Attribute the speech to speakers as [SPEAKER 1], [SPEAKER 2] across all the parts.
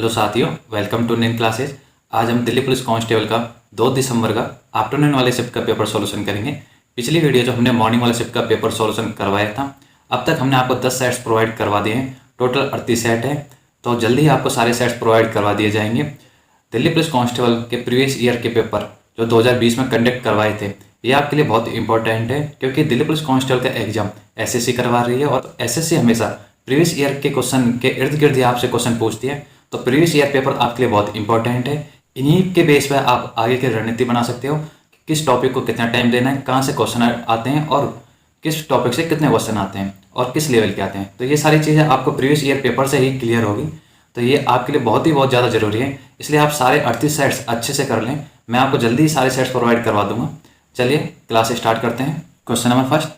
[SPEAKER 1] Hello साथियों, welcome to in classes. आज हम दिल्ली पुलिस कांस्टेबल का 2 दिसंबर का आफ्टरनून वाले शिफ्ट का पेपर सॉल्यूशन करेंगे। पिछली वीडियो जो हमने मॉर्निंग वाले शिफ्ट का पेपर सॉल्यूशन करवाया था, अब तक हमने आपको 10 सेट्स प्रोवाइड करवा दिए हैं। टोटल 38 सेट है, तो जल्दी ही आपको सारे सेट्स प्रोवाइड करवा दिए जाएंगे। दिल्ली पुलिस कांस्टेबल के प्रीवियस ईयर के पेपर जो 2020 में कंडक्ट करवाए थे, ये आपके लिए बहुत इंपॉर्टेंट है, क्योंकि दिल्ली पुलिस कांस्टेबल का एग्जाम एसएससी करवा रही है और एसएससी हमेशा प्रीवियस ईयर के क्वेश्चन के इर्द गिर्द ही आपसे क्वेश्चन पूछती है। तो प्रीवियस ईयर पेपर आपके लिए बहुत इंपॉर्टेंट है। इन्हीं के बेस पर आप आगे की रणनीति बना सकते हो कि किस टॉपिक को कितना टाइम देना है, कहाँ से क्वेश्चन आते हैं और किस टॉपिक से कितने क्वेश्चन आते हैं और किस लेवल के आते हैं। तो ये सारी चीज़ें आपको प्रीवियस ईयर पेपर से ही क्लियर होगी। तो ये आपके लिए बहुत ज़्यादा जरूरी है, इसलिए आप सारे 38 सेट्स अच्छे से कर लें। मैं आपको जल्दी ही सारे सेट्स प्रोवाइड करवा दूंगा। चलिए क्लास स्टार्ट करते हैं। क्वेश्चन नंबर फर्स्ट,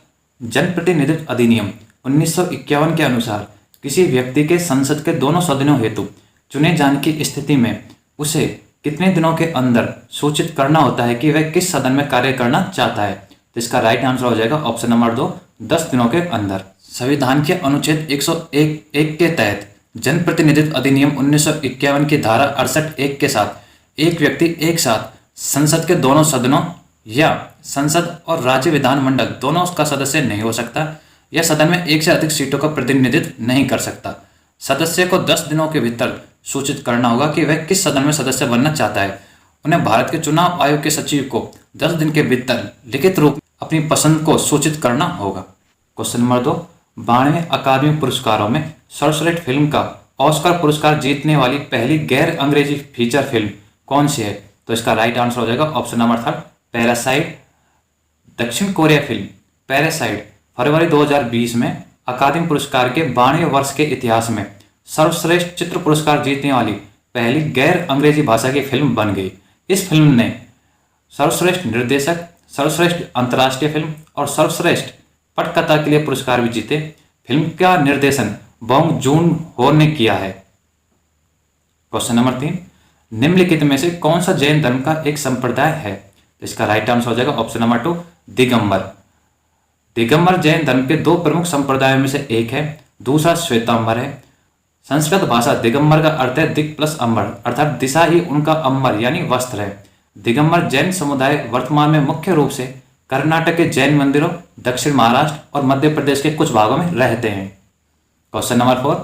[SPEAKER 1] जनप्रतिनिधित्व अधिनियम 1951 के अनुसार किसी व्यक्ति के संसद के दोनों सदनों हेतु चुने जाने की स्थिति में उसे कितने दिनों के अंदर सूचित करना होता है कि वह किस सदन में कार्य करना चाहता है। तो इसका राइट आंसर हो जाएगा ऑप्शन नंबर 2, 10 दिनों के अंदर। संविधान के अनुच्छेद 101 के तहत जनप्रतिनिधित्व अधिनियम 1951 की धारा 68(1) के साथ एक व्यक्ति एक साथ संसद के दोनों सदनों या संसद और राज्य विधानमंडल दोनों का सदस्य नहीं हो सकता या सदन में एक से अधिक सीटों का प्रतिनिधित्व नहीं कर सकता। सदस्य को 10 दिनों के भीतर सूचित करना होगा कि वह किस सदन में सदस्य बनना चाहता है। उन्हें भारत के चुनाव आयोग के सचिव को 10 दिन के भीतर लिखित रूप में अपनी पसंद को सूचित करना होगा। क्वेश्चन नंबर 2, 92वें अकादमी पुरस्कारों में सर्वश्रेष्ठ फिल्म का ऑस्कर पुरस्कार जीतने वाली पहली गैर अंग्रेजी फीचर फिल्म कौन सी है। तो इसका राइट आंसर हो जाएगा ऑप्शन नंबर 3, पैरासाइट। दक्षिण कोरिया फिल्म पैरासाइट फरवरी 2020 में अकादमी पुरस्कार के 92वें वर्ष के इतिहास में सर्वश्रेष्ठ चित्र पुरस्कार जीतने वाली पहली गैर अंग्रेजी भाषा की फिल्म बन गई। इस फिल्म ने सर्वश्रेष्ठ निर्देशक, सर्वश्रेष्ठ अंतर्राष्ट्रीय फिल्म और सर्वश्रेष्ठ पटकथा के लिए पुरस्कार भी जीते। फिल्म का निर्देशन बोंग जून हो ने किया है। क्वेश्चन नंबर 3, निम्नलिखित में से कौन सा जैन धर्म का एक संप्रदाय है। तो इसका राइट आंसर हो जाएगा ऑप्शन नंबर 2, दिगंबर। दिगंबर जैन धर्म के 2 प्रमुख संप्रदायों में से एक है, दूसरा श्वेतांबर है। संस्कृत भाषा दिगंबर का अर्थ है दिक प्लस अंबर, अर्थात दिशा ही उनका अंबर यानी वस्त्र है। दिगंबर जैन समुदाय वर्तमान में मुख्य रूप से कर्नाटक के जैन मंदिरों, दक्षिण महाराष्ट्र और मध्य प्रदेश के कुछ भागों में रहते हैं। क्वेश्चन नंबर 4,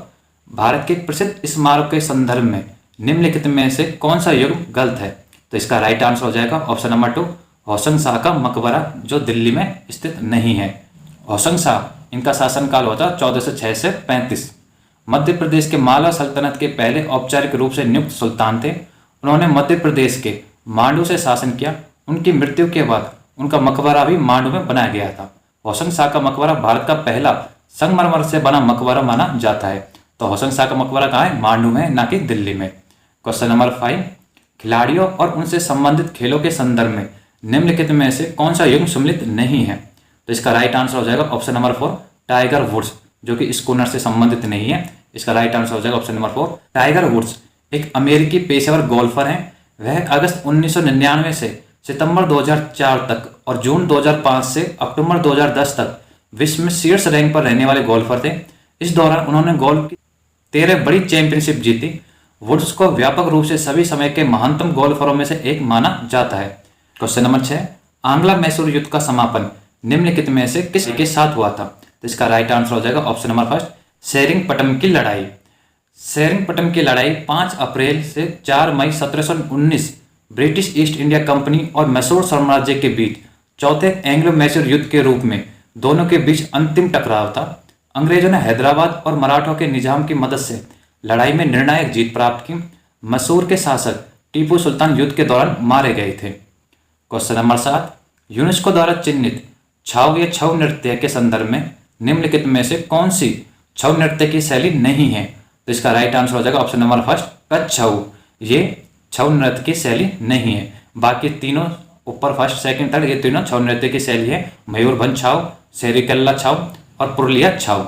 [SPEAKER 1] भारत के प्रसिद्ध स्मारक के संदर्भ में निम्नलिखित में से कौन सा युग्म गलत है। तो इसका राइट आंसर हो जाएगा ऑप्शन नंबर 2, होशंग शाह का मकबरा, जो दिल्ली में स्थित नहीं है। होशंग शाह इनका शासनकाल होता 1406 से 35। मध्य प्रदेश के मालवा सल्तनत के पहले औपचारिक रूप से नियुक्त सुल्तान थे। उन्होंने मध्य प्रदेश के मांडू से शासन किया। उनकी मृत्यु के बाद उनका मकबरा भी मांडू में बनाया गया था। होशंग शाह का मकबरा भारत का पहला संगमरमर से बना मकबरा माना जाता है। तो होशंग शाह का मकबरा कहाँ है? मांडू में, ना कि दिल्ली में। क्वेश्चन नंबर 5, खिलाड़ियों और उनसे संबंधित खेलों के संदर्भ में निम्नलिखित में से कौन सा युग्म सम्मिलित नहीं है। तो इसका राइट आंसर हो जाएगा ऑप्शन नंबर 4, टाइगर वुड्स, जो कि स्कूनर से संबंधित नहीं है। इसका राइट आंसर हो जाएगा ऑप्शन नंबर 4, टाइगर वुड्स एक अमेरिकी पेशेवर गोल्फर हैं। वह अगस्त 1999 से सितंबर 2004 तक और जून 2005 से अक्टूबर 2010 तक विश्व में शीर्ष रैंक पर रहने वाले गोल्फर थे। इस दौरान उन्होंने गोल्फ की 13 बड़ी चैंपियनशिप जीती। वुड्स को व्यापक रूप से सभी समय के महानतम गोल्फरों में से एक माना जाता है। क्वेश्चन नंबर 6, आंग्ला मैसूर युद्ध का समापन निम्नलिखित में से किस के साथ हुआ था। तो इसका राइट आंसर हो जाएगा ऑप्शन नंबर 1, सेरिंगपटम की लड़ाई। सेरिंगपटम की लड़ाई 5 अप्रैल से 4 मई 1719 ब्रिटिश ईस्ट इंडिया कंपनी और मैसूर साम्राज्य के बीच चौथे एंग्लो मैसूर युद्ध के रूप में दोनों के बीच अंतिम टकराव था। अंग्रेजों ने हैदराबाद और मराठों के निजाम की मदद से लड़ाई में निर्णायक जीत प्राप्त की। मैसूर के शासक टीपू सुल्तान युद्ध के दौरान मारे गए थे। क्वेश्चन नंबर 7, यूनेस्को द्वारा चिन्हित छाऊ या छऊ नृत्य के संदर्भ में निम्नलिखित में से कौन सी छऊ नृत्य की शैली नहीं है। तो इसका राइट आंसर हो जाएगा ऑप्शन नंबर 1, कच्छ छऊ। ये छऊ नृत्य की शैली नहीं है। बाकी तीनों ऊपर फर्स्ट, सेकंड, थर्ड, ये तीनों छऊ नृत्य की शैली है। मयूरभंज छाऊ, सेरिकल्ला छाऊ और पुरुलिया छाऊ।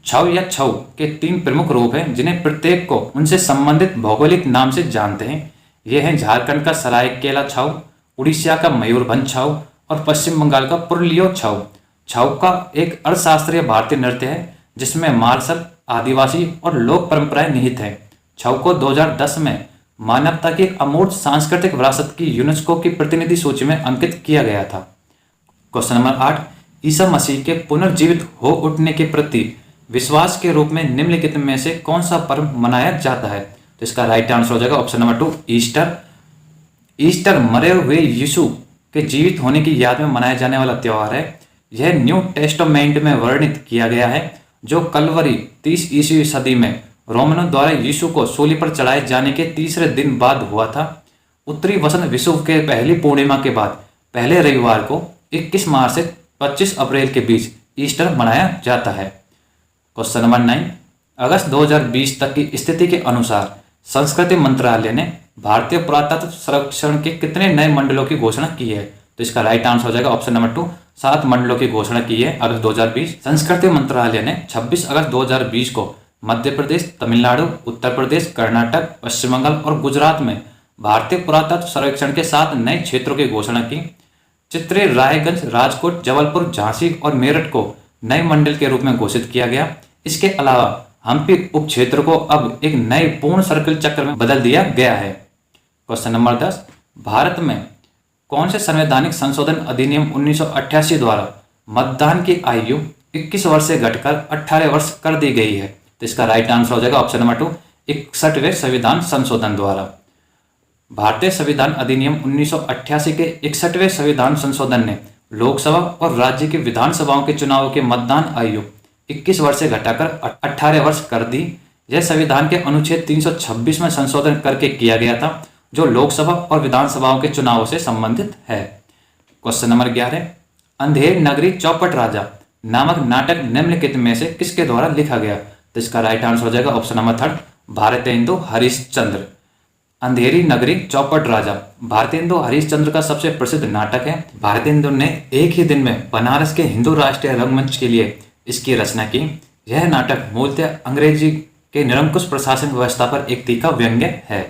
[SPEAKER 1] छऊ या छऊ के 3 प्रमुख रूप हैं, जिन्हें प्रत्येक को उनसे संबंधित भौगोलिक नाम से जानते हैं। ये हैं झारखंड का सरायकेला छाऊ, उड़ीसा का मयूरभंज छाऊ और पश्चिम बंगाल का पुरुलिया छाऊ। छाऊ का एक अर्थशास्त्रीय भारतीय नृत्य है जिसमें मार्शल, आदिवासी और लोक परंपराएं निहित हैं। छाव को 2010 में मानवता की एक अमूर्त सांस्कृतिक विरासत की यूनेस्को की प्रतिनिधि सूची में अंकित किया गया था। क्वेश्चन नंबर 8, ईसा मसीह के पुनर्जीवित हो उठने के प्रति विश्वास के रूप में निम्नलिखित में से कौन सा पर्व मनाया जाता है? तो इसका राइट आंसर हो जाएगा ऑप्शन नंबर 2, ईस्टर। ईस्टर मरे हुए यीशु के जीवित होने की याद में मनाया जाने वाला त्यौहार है। यह न्यू टेस्टामेंट में वर्णित किया गया है, जो कलवरी 30 ईस्वी सदी में रोमनों द्वारा यीशु को सूली पर चढ़ाए जाने के तीसरे दिन बाद हुआ था। उत्तरी वसंत विषुव के पहली पूर्णिमा के बाद पहले रविवार को 21 मार्च से 25 अप्रैल के बीच ईस्टर मनाया जाता है। क्वेश्चन नंबर 9, अगस्त 2020 तक की स्थिति के अनुसार संस्कृति मंत्रालय ने भारतीय पुरातत्व संरक्षण के कितने नए मंडलों की घोषणा की है? तो इसका राइट आंसर हो जाएगा ऑप्शन नंबर 2, 7 मंडलों की घोषणा की है अगस्त 2020। संस्कृति मंत्रालय ने 26 अगस्त 2020 को मध्य प्रदेश, तमिलनाडु, उत्तर प्रदेश, कर्नाटक, पश्चिम बंगाल और गुजरात में भारतीय पुरातत्व सर्वेक्षण के 7 नए क्षेत्रों की घोषणा की। चित्रे, रायगंज, राजकोट, जबलपुर, झांसी और मेरठ को नए मंडल के रूप में घोषित किया गया। इसके अलावा हम्पी उप क्षेत्र को अब एक नए पूर्ण सर्किल चक्र में बदल दिया गया है। क्वेश्चन नंबर 10, भारत में कौन से संवैधानिक संशोधन अधिनियम 1988 द्वारा मतदान की आयु 21 वर्ष से घटकर 18 वर्ष कर दी गई है? तो इसका राइट आंसर हो जाएगा ऑप्शन नंबर 2, 61वें संविधान संशोधन द्वारा। भारतीय संविधान अधिनियम 1988 के 61वें संविधान संशोधन ने लोकसभा और राज्य की विधानसभाओं के चुनावों की मतदान आयु 21 वर्ष से घटाकर 18 वर्ष कर दी। यह संविधान के अनुच्छेद 326 में संशोधन करके किया गया था, जो लोकसभा और विधानसभाओं के चुनावों से संबंधित है। क्वेश्चन नंबर 11, अंधेर नगरी चौपट राजा नामक नाटक निम्नलिखित में से किसके द्वारा लिखा गया? तो इसका राइट आंसर हो जाएगा ऑप्शन नंबर 3, भारतेंदु हरिश्चंद्र। अंधेरी नगरी चौपट राजा भारतेंदु हरिश्चंद्र का सबसे प्रसिद्ध नाटक है। भारतेंदु ने एक ही दिन में बनारस के हिंदू राष्ट्रीय रंगमंच के लिए इसकी रचना की। यह नाटक मूलतः अंग्रेजी के निरंकुश प्रशासन व्यवस्था पर एक तीखा व्यंग्य है।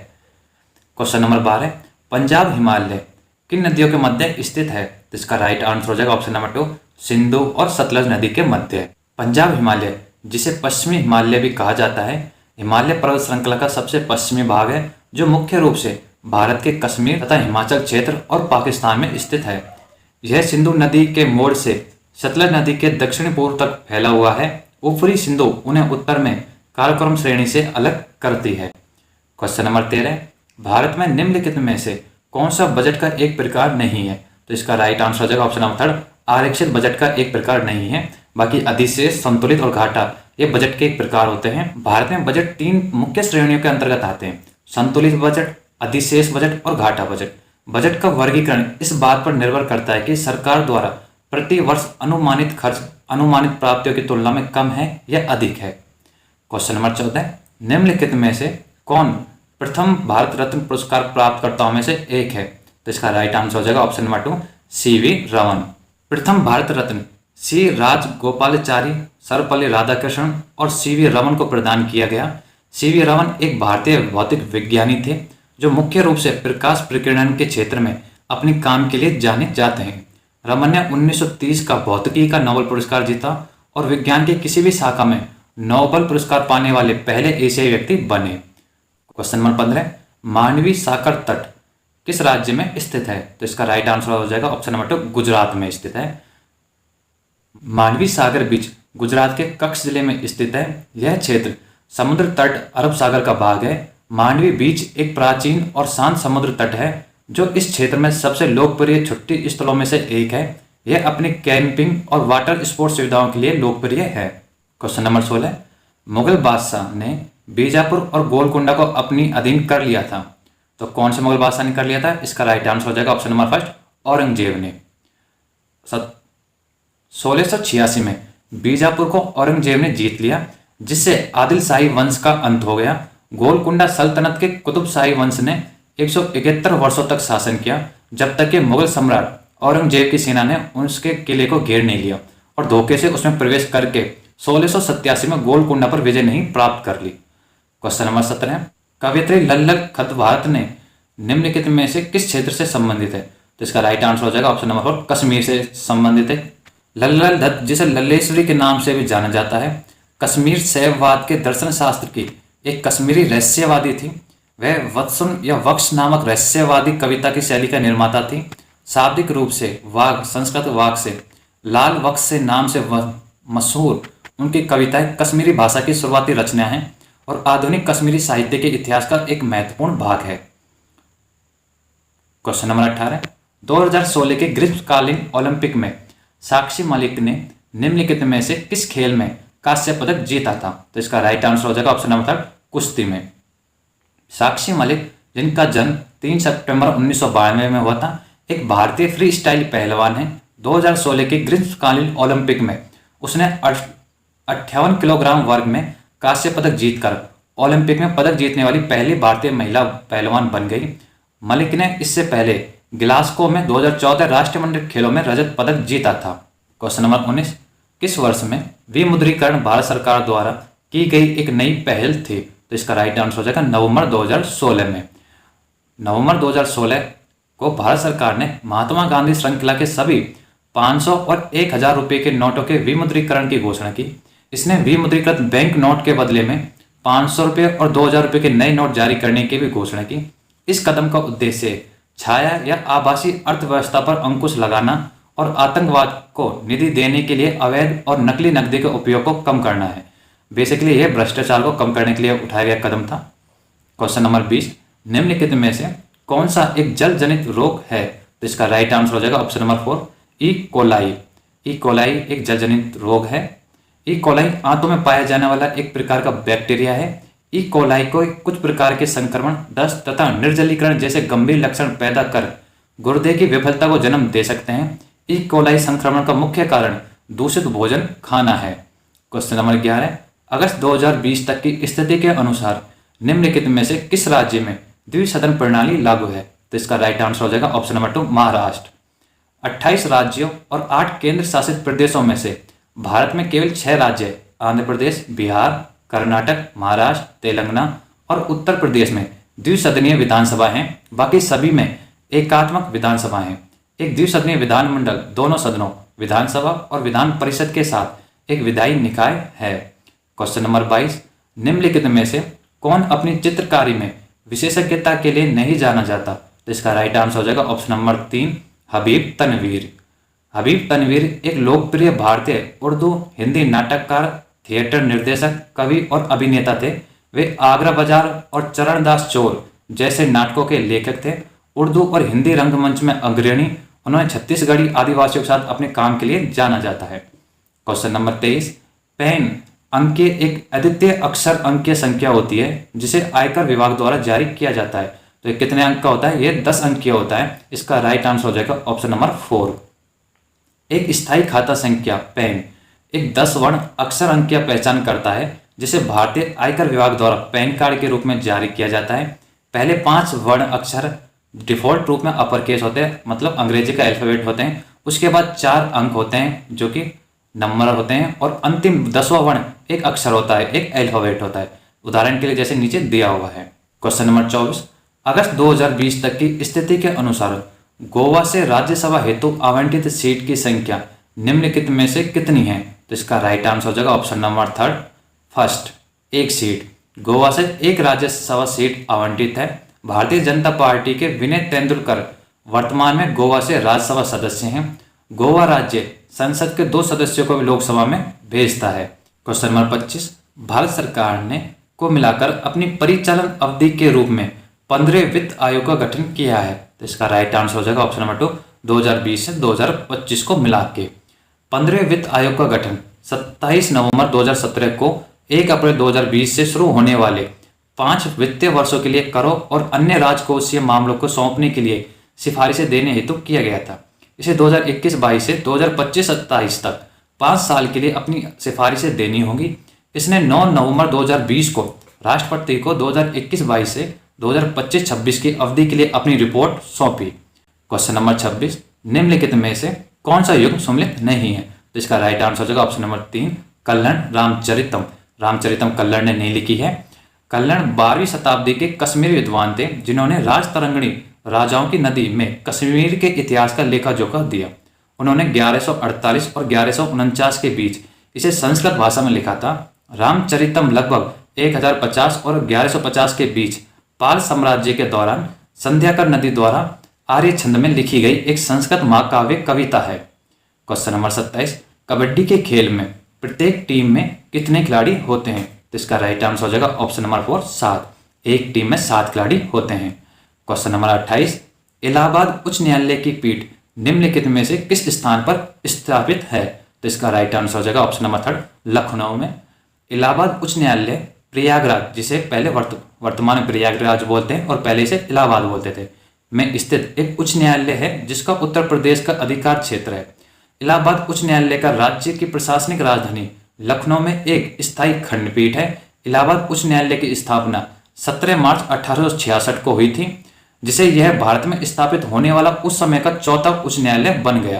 [SPEAKER 1] क्वेश्चन नंबर 12, पंजाब हिमालय किन नदियों के मध्य स्थित है? तो इसका राइट आंसर हो जाएगा ऑप्शन नंबर 2, सिंधु और सतलज नदी के मध्य। पंजाब हिमालय, जिसे पश्चिमी हिमालय भी कहा जाता है, हिमालय पर्वत श्रृंखला का सबसे पश्चिमी भाग है, जो मुख्य रूप से भारत के कश्मीर तथा हिमाचल क्षेत्र और पाकिस्तान में स्थित है। यह सिंधु नदी के मोड़ से सतलज नदी के दक्षिणी पूर्व तक फैला हुआ है। ऊपरी सिंधु उन्हें उत्तर में काराकोरम श्रेणी से अलग करती है। क्वेश्चन नंबर 13, भारत में निम्नलिखित में से कौन सा बजट का एक प्रकार नहीं है? तो इसका राइट आंसर हो जाएगा ऑप्शन नंबर 3, आरक्षित बजट का एक प्रकार नहीं है। बाकी अधिशेष, संतुलित और घाटा ये बजट के एक प्रकार होते हैं। भारत में बजट 3 मुख्य श्रेणियों के अंतर्गत आते हैं: संतुलित बजट, अधिशेष बजट और घाटा बजट। बजट का वर्गीकरण इस बात पर निर्भर करता है कि सरकार द्वारा प्रति वर्ष अनुमानित खर्च अनुमानित प्राप्तियों की तुलना में कम है या अधिक है। क्वेश्चन नंबर 14, निम्नलिखित में से कौन प्रथम भारत रत्न पुरस्कार प्राप्तकर्ताओं में से एक है? तो इसका राइट आंसर हो जाएगा ऑप्शन नंबर 2, सीवी रमन। प्रथम भारत रत्न सी राजगोपालाचारी, सर्वपल्ली राधाकृष्णन और सीवी रमन को प्रदान किया गया। सीवी रमन एक भारतीय भौतिक विज्ञानी थे, जो मुख्य रूप से प्रकाश प्रकीर्णन के क्षेत्र में अपने काम के लिए जाने जाते हैं। रमन ने 1930 का भौतिकी का नोबेल पुरस्कार जीता और विज्ञान की किसी भी शाखा में नोबेल पुरस्कार पाने वाले पहले एशियाई व्यक्ति बने। क्वेश्चन नंबर 15, मांडवी सागर तट किस राज्य में स्थित है? तो इसका राइट आंसर हो जाएगा ऑप्शन नंबर 2, गुजरात में स्थित है। मांडवी सागर बीच गुजरात के कच्छ जिले में स्थित है। यह क्षेत्र समुद्र तट अरब सागर का भाग है। मांडवी बीच एक प्राचीन और शांत समुद्र तट है, जो इस क्षेत्र में सबसे लोकप्रिय छुट्टी स्थलों में से एक है। यह अपनी कैंपिंग और वाटर स्पोर्ट्स सुविधाओं के लिए लोकप्रिय है। क्वेश्चन नंबर 16, मुगल बादशाह ने बीजापुर और गोलकुंडा को अपनी अधीन कर लिया था, तो कौन से मुगल बादशाह ने कर लिया था? इसका राइट आंसर हो जाएगा ऑप्शन नंबर 1, औरंगजेब ने। 1686 में बीजापुर को औरंगजेब ने जीत लिया, जिससे आदिल शाही वंश का अंत हो गया। गोलकुंडा सल्तनत के कुतुब शाही वंश ने 171 वर्षों तक शासन किया, जब तक कि मुगल सम्राट औरंगजेब की सेना ने उसके किले को घेर नहीं लिया और धोखे से उसमें प्रवेश करके 1687 में गोलकुंडा पर विजय नहीं प्राप्त कर ली। क्वेश्चन नंबर 17, कवयित्री लल्लल खद्वात ने निम्नलिखित में से किस क्षेत्र से संबंधित है? तो इसका राइट आंसर हो जाएगा ऑप्शन नंबर 4, कश्मीर से संबंधित है। लल्लल दत्त, जिसे लल्लेश्वरी के नाम से भी जाना जाता है, कश्मीर शैववाद के दर्शन शास्त्र की एक कश्मीरी रहस्यवादी थी। वह वत्सुन या वक्ष नामक रहस्यवादी कविता की शैली का निर्माता थी। शाब्दिक रूप से वाघ संस्कृत वाघ से, लाल वक्ष से नाम से मशहूर उनकी कविताएं कश्मीरी भाषा की शुरुआती रचना हैं और आधुनिक कश्मीरी साहित्य के इतिहास का एक महत्वपूर्ण भाग है। क्वेश्चन नंबर 18, 2016 के ग्रीष्मकालीन ओलंपिक में साक्षी मलिक ने निम्नलिखित में से किस खेल में कांस्य पदक जीता था? तो इसका राइट आंसर हो जाएगा ऑप्शन नंबर 3, कुश्ती में। साक्षी मलिक, जिनका जन्म 3 सितंबर 1992 में हुआ था, एक भारतीय फ्री स्टाइल पहलवान है। 2016 के ग्रीष्मकालीन ओलंपिक में उसने 58 किलोग्राम वर्ग में कांस्य पदक जीतकर ओलंपिक में पदक जीतने वाली पहली भारतीय महिला पहलवान बन गई। मलिक ने इससे पहले ग्लासगो में 2014 राष्ट्रमंडल खेलों में रजत पदक जीता था। क्वेश्चन नंबर 19, किस वर्ष में विमुद्रीकरण भारत सरकार द्वारा की गई एक नई पहल थी? तो इसका राइट आंसर हो जाएगा नवंबर 2016 में। नवंबर 2016 को भारत सरकार ने महात्मा गांधी श्रृंखला के सभी 500 और 1000 रुपये के नोटों के विमुद्रीकरण की घोषणा की। इसने विमुद्रीकृत बैंक नोट के बदले में 500 रुपये और 2000 रुपये के नए नोट जारी करने की भी घोषणा की। इस कदम का उद्देश्य छाया या आभासी अर्थव्यवस्था पर अंकुश लगाना और आतंकवाद को निधि देने के लिए अवैध और नकली नकदी के उपयोग को कम करना है। बेसिकली यह भ्रष्टाचार को कम करने के लिए उठाया गया कदम था। क्वेश्चन नंबर 20, निम्नलिखित में से कौन सा एक जल जनित रोग है? तो इसका राइट आंसर हो जाएगा option number 4, E coli. E coli एक जल जनित रोग है। ई कोलाई आंतों में पाया जाने वाला एक प्रकार का बैक्टीरिया है। ई कोलाई को कुछ प्रकार के संक्रमण, दस्त तथा निर्जलीकरण जैसे गंभीर लक्षण पैदा कर गुर्दे की विफलता को जन्म दे सकते हैं। ई कोलाई संक्रमण का मुख्य कारण दूषित भोजन खाना है। क्वेश्चन नंबर 11, अगस्त 2020 तक की स्थिति के अनुसार निम्नलिखित में से किस राज्य में द्विसदन प्रणाली लागू है? तो इसका राइट आंसर हो जाएगा ऑप्शन नंबर 2, महाराष्ट्र। 28 राज्यों और 8 केंद्र शासित प्रदेशों में से भारत में केवल 6 राज्य आंध्र प्रदेश, बिहार, कर्नाटक, महाराष्ट्र, तेलंगाना और उत्तर प्रदेश में द्विसदनीय विधानसभा हैं। बाकी सभी में एकात्मक विधानसभा हैं। एक द्विसदनीय विधानमंडल दोनों सदनों विधानसभा और विधान परिषद के साथ एक विधायी निकाय है। क्वेश्चन नंबर 22, निम्नलिखित में से कौन अपनी चित्रकारी में विशेषज्ञता के लिए नहीं जाना जाता? तो इसका राइट आंसर हो जाएगा ऑप्शन नंबर 3, हबीब तनवीर। हबीब तनवीर एक लोकप्रिय भारतीय उर्दू हिंदी नाटककार, थिएटर निर्देशक, कवि और अभिनेता थे। वे आगरा बाजार और चरणदास चोर जैसे नाटकों के लेखक थे। उर्दू और हिंदी रंगमंच में अग्रणी, उन्होंने छत्तीसगढ़ी आदिवासियों के साथ अपने काम के लिए जाना जाता है। क्वेश्चन नंबर 23, पैन अंकीय एक अद्वितीय अक्षर अंकीय संख्या होती है जिसे आयकर विभाग द्वारा जारी किया जाता है। तो ये कितने अंक का होता है? ये 10 अंकीय होता है। इसका राइट आंसर हो जाएगा ऑप्शन नंबर 4। एक स्थायी खाता संख्या पैन एक 10 वर्ण अक्षर अंकीय पहचान करता है जिसे भारतीय आयकर विभाग द्वारा पैन कार्ड के रूप में जारी किया जाता है। पहले 5 वर्ण अक्षर डिफॉल्ट रूप में अपर केस होते हैं, मतलब अंग्रेजी का अल्फाबेट होते हैं। उसके बाद 4 अंक होते हैं जो कि नंबर होते हैं और अंतिम 10वां वर्ण एक अक्षर होता है, एक अल्फाबेट होता है। उदाहरण के लिए जैसे नीचे दिया हुआ है। क्वेश्चन नंबर 24, अगस्त 2020 तक की स्थिति के अनुसार गोवा से राज्यसभा हेतु आवंटित सीट की संख्या निम्नलिखित में से कितनी है? तो इसका राइट आंसर हो जाएगा option number 3, first, 1 seat. Goa से एक राज्यसभा सीट आवंटित है। भारतीय जनता पार्टी के विनय तेंदुलकर वर्तमान में गोवा से राज्यसभा सदस्य हैं। गोवा राज्य संसद के 2 सदस्यों को भी लोकसभा में भेजता है। क्वेश्चन नंबर 25, भारत सरकार ने को मिलाकर अपनी परिचालन अवधि के रूप में 15वें वित्त आयोग का गठन किया है। तो इसका राइट आंसर हो जाएगा ऑप्शन नंबर 2, 2020 से 2025 को मिला के। 15वें वित्त आयोग का गठन 27 नवंबर 2017 को 1 अप्रैल 2020 से शुरू होने वाले 5 वित्तीय वर्षों के लिए करों और अन्य राजकोषीय मामलों को सौंपने के लिए सिफारिशें देने हेतु किया गया था। इसे 2021-22 से 2025-27 तक 5 साल के लिए अपनी सिफारिशें देनी होंगी। इसने 9 नवंबर 2020 को राष्ट्रपति को 2021-22 से 2025-26 की अवधि के लिए अपनी रिपोर्ट सौंपी। क्वेश्चन नंबर 26, निम्नलिखित में से कौन सा युग सम्मिलित नहीं है? तो इसका राइट आंसर हो जाएगा ऑप्शन नंबर 3, कल्हण रामचरितम। रामचरितम कल्हण ने नहीं लिखी है। कल्हण 12वीं शताब्दी के कश्मीरी विद्वान थे जिन्होंने राजतरंगिणी राजाओं की नदी में कश्मीर के इतिहास का लेखा जोखा दिया। उन्होंने 1148 और 1149 के बीच इसे संस्कृत भाषा में लिखा था। रामचरितम लगभग 1050 और 1150 के बीच पाल साम्राज्य के दौरान संध्याकर नदी द्वारा आर्य छंद में लिखी गई एक संस्कृत महाकाव्य कविता है। क्वेश्चन नंबर 27, कबड्डी के खेल में प्रत्येक टीम में कितने खिलाड़ी होते हैं? तो इसका राइट आंसर हो जाएगा ऑप्शन नंबर 4, 7। एक टीम में 7 खिलाड़ी होते हैं। क्वेश्चन नंबर 28, इलाहाबाद उच्च न्यायालय की पीठ निम्नलिखित में से किस स्थान पर स्थापित है? तो इसका राइट आंसर हो जाएगा ऑप्शन नंबर 3, लखनऊ में। इलाहाबाद उच्च न्यायालय प्रयागराज, जिसे पहले वर्तमान में प्रयागराज बोलते हैं और पहले इसे इलाहाबाद बोलते थे, में स्थित एक उच्च न्यायालय है जिसका उत्तर प्रदेश का अधिकार क्षेत्र है। इलाहाबाद उच्च न्यायालय का राज्य की प्रशासनिक राजधानी लखनऊ में एक स्थायी खंडपीठ है। इलाहाबाद उच्च न्यायालय की स्थापना 17 मार्च 1866 को हुई थी, जिसे यह भारत में स्थापित होने वाला उस समय का चौथा उच्च न्यायालय बन गया।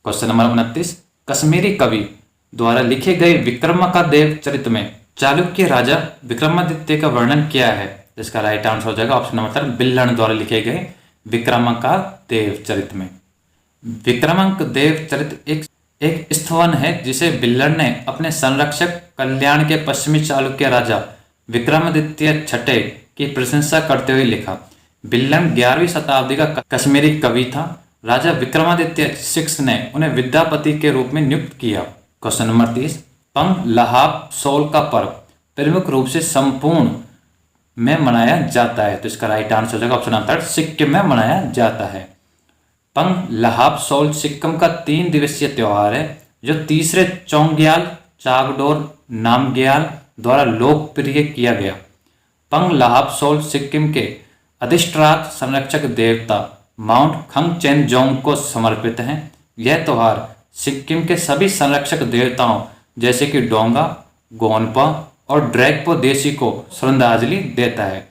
[SPEAKER 1] क्वेश्चन नंबर 29, कश्मीरी कवि द्वारा लिखे गए विक्रमादित्य चरित में चालुक्य राजा विक्रमादित्य का वर्णन क्या है? इसका राइट आंसर हो जाएगा ऑप्शन नंबर 3, बिल्हण द्वारा लिखे गए विक्रमादित्य चरित में। विक्रमादित्य चरित एक स्थवन है जिसे बिल्हण ने अपने संरक्षक कल्याण के पश्चिमी चालुक्य राजा विक्रमादित्य छठे की प्रशंसा करते हुए लिखा। बिल्हण 11वीं शताब्दी का कश्मीरी कवि था। राजा विक्रमादित्य VI ने उन्हें विद्यापति के रूप में नियुक्त किया। क्वेश्चन नंबर 30, पंग लहाब सोल का पर्व प्रमुख रूप से संपूर्ण में मनाया जाता है। तो इसका राइट आंसर हो जाएगा ऑप्शन नंबर 3, सिक्किम में मनाया जाता है। पंग लहाब सोल सिक्किम का 3 दिवसीय त्यौहार है जो तीसरे चोंग्याल चागडोर नामग्याल द्वारा लोकप्रिय किया गया। पंग लहाब सोल सिक्किम के अधिष्ठात्र संरक्षक देवता माउंट खंगचेनजोंग को समर्पित है। यह त्यौहार सिक्किम के सभी संरक्षक देवताओं जैसे कि डोंगा, गोनपा और ड्रैगपो देशी को श्रद्धांजलि देता है।